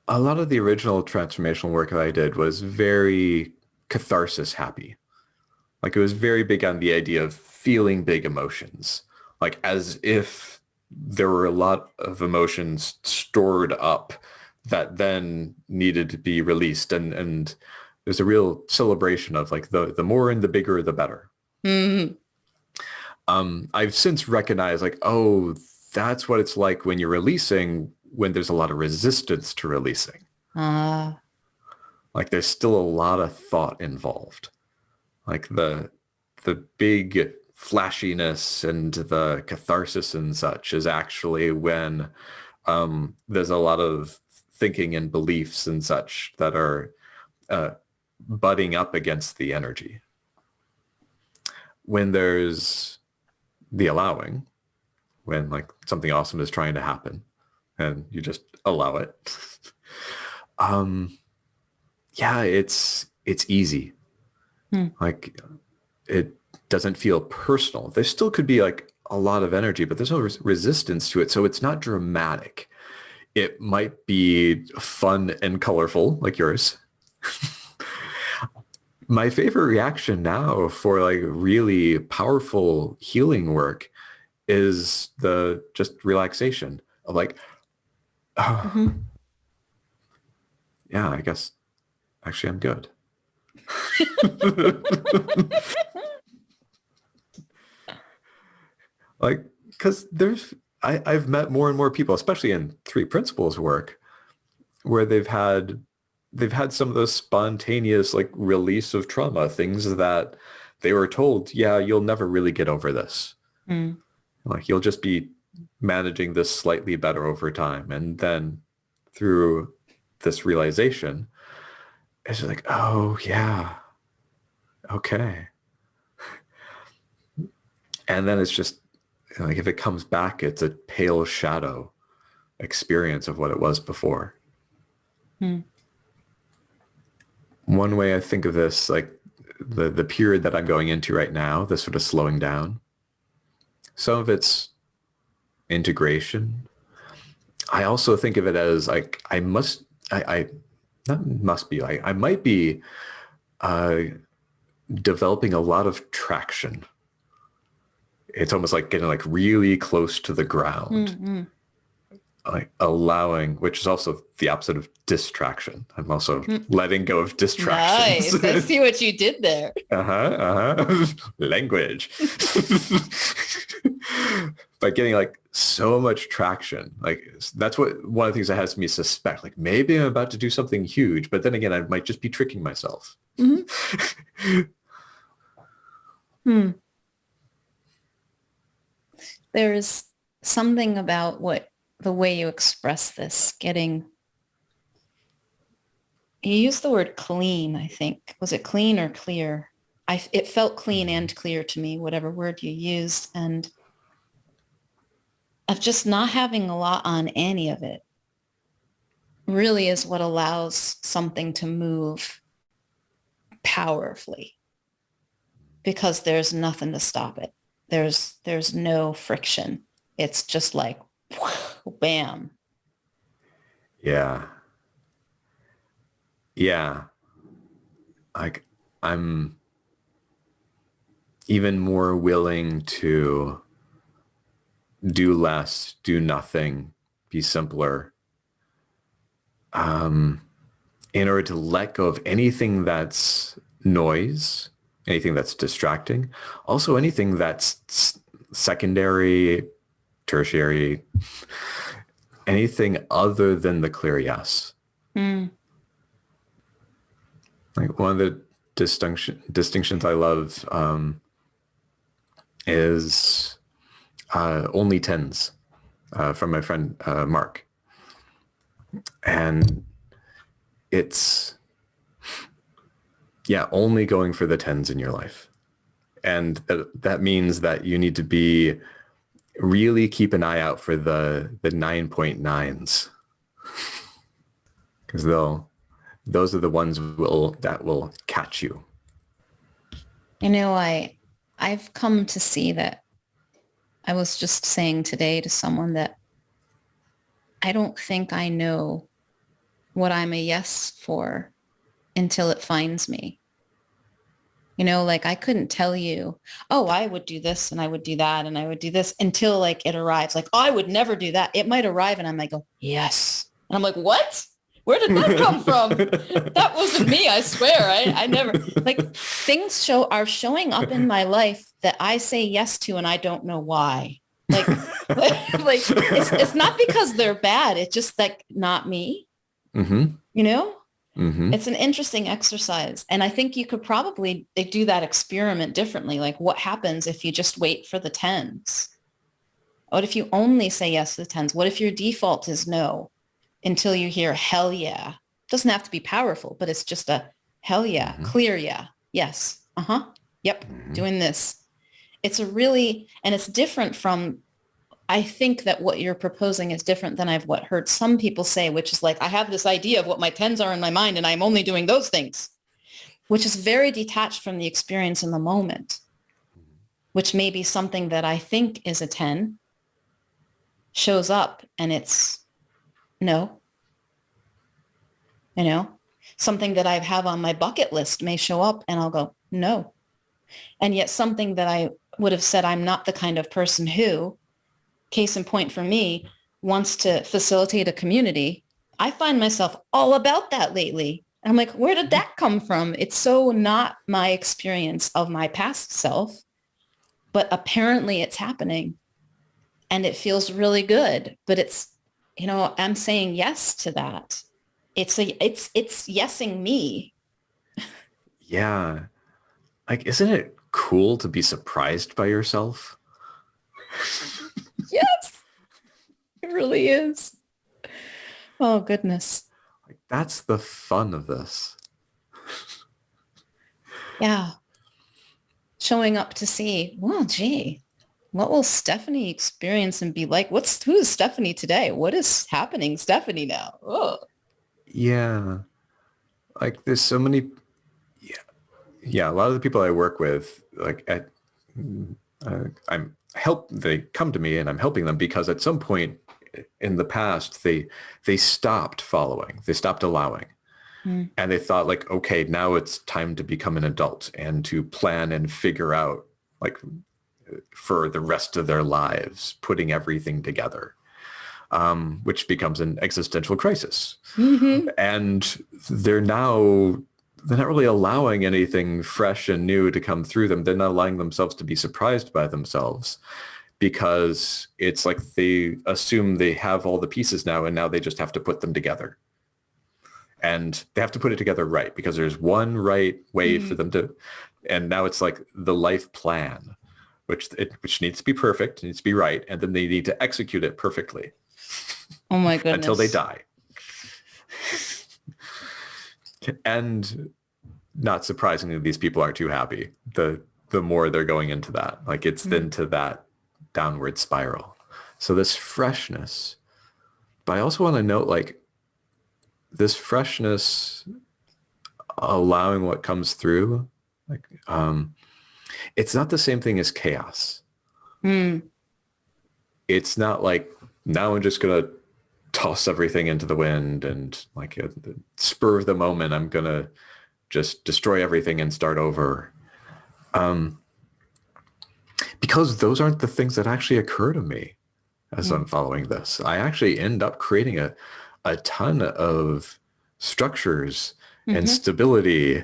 A lot of the original transformational work that I did was very catharsis happy. Like, it was very big on the idea of feeling big emotions, like as if there were a lot of emotions stored up that then needed to be released. And there's a real celebration of like the more and the bigger, the better. Mm-hmm. I've since recognized like, oh, that's what it's like when you're releasing, when there's a lot of resistance to releasing. Like there's still a lot of thought involved. Like the big flashiness and the catharsis and such is actually when there's a lot of thinking and beliefs and such that are butting up against the energy. When there's the allowing, when like something awesome is trying to happen and you just allow it, yeah, it's easy. Like it doesn't feel personal. There still could be like a lot of energy, but there's no resistance to it. So it's not dramatic. It might be fun and colorful like yours. My favorite reaction now for like really powerful healing work is the just relaxation of like, oh, yeah, I guess actually, I'm good. Like, because I've met more and more people, especially in Three Principles work, where they've had some of those spontaneous like release of trauma, things that they were told, yeah, you'll never really get over this. Mm. Like you'll just be managing this slightly better over time. And then through this realization, it's just like, oh yeah, okay. And then it's just like, if it comes back, it's a pale shadow experience of what it was before. Mm. One way I think of this, like the period that I'm going into right now, this sort of slowing down, some of it's integration. I also think of it as like, I might be developing a lot of traction. It's almost like getting like really close to the ground. Mm-hmm. Like allowing, which is also the opposite of distraction. I'm also letting go of distractions. Nice. I see what you did there. Language. By getting like so much traction. Like that's what one of the things that has me suspect, like maybe I'm about to do something huge, but then again, I might just be tricking myself. Mm-hmm. There's something about the way you express this, you used the word clean, I think. Was it clean or clear? It felt clean and clear to me, whatever word you used. And of just not having a lot on any of it really is what allows something to move powerfully, because there's nothing to stop it. There's no friction. It's just like, bam. Yeah. Yeah. Like I'm even more willing to do less, do nothing, be simpler, in order to let go of anything that's noise, anything that's distracting, also anything that's secondary, tertiary, anything other than the clear yes. Mm. Like one of the distinctions I love is only tens from my friend Mark. And it's, yeah, only going for the tens in your life. And that means that you need to really keep an eye out for the 9.9s. Because those are the ones that will catch you. You know, I've come to see that. I was just saying today to someone that I don't think I know what I'm a yes for until it finds me. You know, like I couldn't tell you, oh, I would do this and I would do that and I would do this until like it arrives. Like, oh, I would never do that. It might arrive and I might go, yes. And I'm like, what? Where did that come from? That wasn't me, I swear. I never, like things are showing up in my life that I say yes to and I don't know why. Like it's not because they're bad. It's just like not me, you know? Mm-hmm. It's an interesting exercise. And I think you could probably do that experiment differently. Like what happens if you just wait for the tens? What if you only say yes to the tens? What if your default is no until you hear hell yeah? It doesn't have to be powerful, but it's just a hell yeah, clear yeah, yes, yep, doing this. It's and it's different from, I think that what you're proposing is different than I've heard some people say, which is like, I have this idea of what my tens are in my mind and I'm only doing those things, which is very detached from the experience in the moment, which may be something that I think is a 10 shows up and it's no, you know, something that I have on my bucket list may show up and I'll go, no. And yet something that I would have said, I'm not the kind of person who, case in point for me, wants to facilitate a community. I find myself all about that lately. And I'm like, where did that come from? It's so not my experience of my past self, but apparently it's happening and it feels really good. But it's, I'm saying yes to that. It's yesing me. Yeah. Like, isn't it cool to be surprised by yourself? Yes, it really is. Oh, goodness. Like, that's the fun of this. Yeah. Showing up to see, well, gee, what will Stephanie experience and be like? Who is Stephanie today? What is happening, Stephanie, now? Oh. Yeah. Like, there's so many, yeah, a lot of the people I work with, like they come to me and I'm helping them because at some point in the past, they stopped following, they stopped allowing. And they thought like, okay, now it's time to become an adult and to plan and figure out like for the rest of their lives, putting everything together, which becomes an existential crisis. Mm-hmm. And they're not really allowing anything fresh and new to come through them. They're not allowing themselves to be surprised by themselves because it's like they assume they have all the pieces now and now they just have to put them together. And they have to put it together right because there's one right way for them to, and now it's like the life plan, which needs to be perfect, needs to be right, and then they need to execute it perfectly. Oh my goodness. Until they die. And not surprisingly, these people are too happy. The more they're going into that, like it's into that downward spiral. So this freshness, but I also want to note like this freshness, allowing what comes through, like it's not the same thing as chaos. It's not like now I'm just gonna toss everything into the wind and like the spur of the moment I'm gonna just destroy everything and start over, because those aren't the things that actually occur to me as I'm following this. I actually end up creating a ton of structures and stability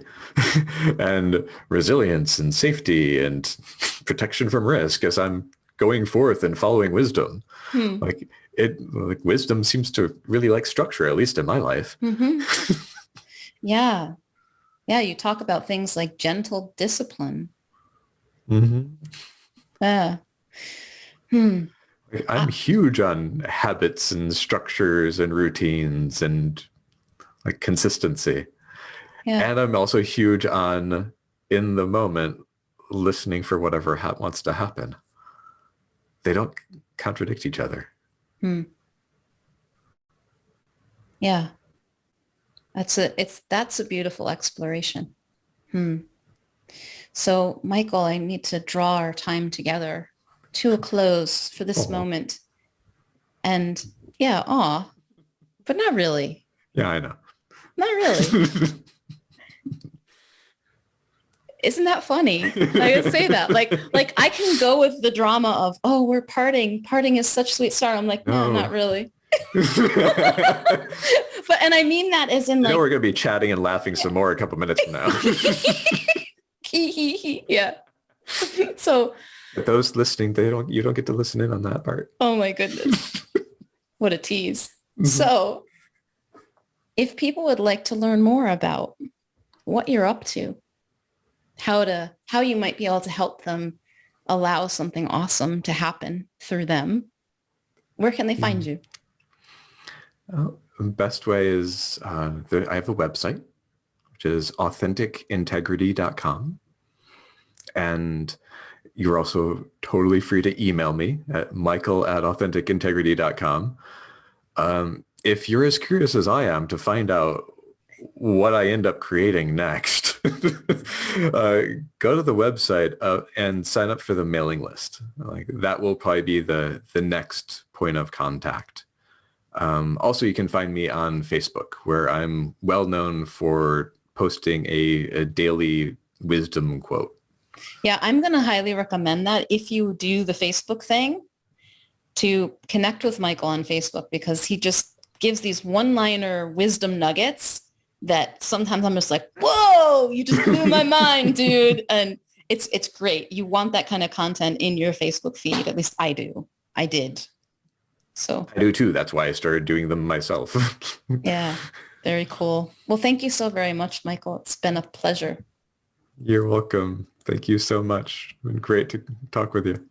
and resilience and safety and protection from risk as I'm going forth and following wisdom. Like wisdom seems to really like structure, at least in my life. Yeah. Yeah. You talk about things like gentle discipline. Yeah. I'm huge on habits and structures and routines and like consistency. Yeah. And I'm also huge on in the moment listening for whatever wants to happen. They don't contradict each other. Yeah. That's a beautiful exploration. So Michael, I need to draw our time together to a close for this moment. And yeah, but not really. Yeah, I know. Not really. Isn't that funny? I say that. Like I can go with the drama of, oh, we're parting. Parting is such sweet sorrow. I'm like, no, not really. But, and I mean that as in like, we're going to be chatting and laughing some more a couple minutes from now. Yeah. So but those listening, you don't get to listen in on that part. Oh my goodness. What a tease. So if people would like to learn more about what you're up to, how you might be able to help them allow something awesome to happen through them, where can they find you? The best way is I have a website, which is authentic-integrity.com. And you're also totally free to email me at michael@authentic-integrity.com. If you're as curious as I am to find out what I end up creating next, go to the website and sign up for the mailing list. Like that will probably be the next point of contact. Also, you can find me on Facebook, where I'm well known for posting a daily wisdom quote. Yeah, I'm going to highly recommend that if you do the Facebook thing, to connect with Michael on Facebook, because he just gives these one-liner wisdom nuggets that sometimes I'm just like, whoa, you just blew my mind, dude. And it's great. You want that kind of content in your Facebook feed. At least I do. I did. So I do too. That's why I started doing them myself. yeah, very cool. Well, thank you so very much, Michael. It's been a pleasure. You're welcome. Thank you so much. It's been great to talk with you.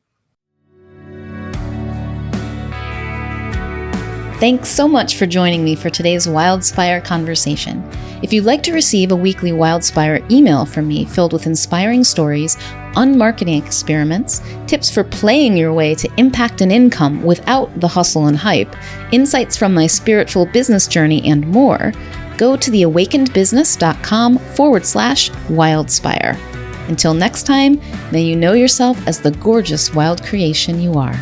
Thanks so much for joining me for today's Wildspire conversation. If you'd like to receive a weekly Wildspire email from me filled with inspiring stories, unmarketing experiments, tips for playing your way to impact and income without the hustle and hype, insights from my spiritual business journey, and more, go to theawakenedbusiness.com/Wildspire. Until next time, may you know yourself as the gorgeous wild creation you are.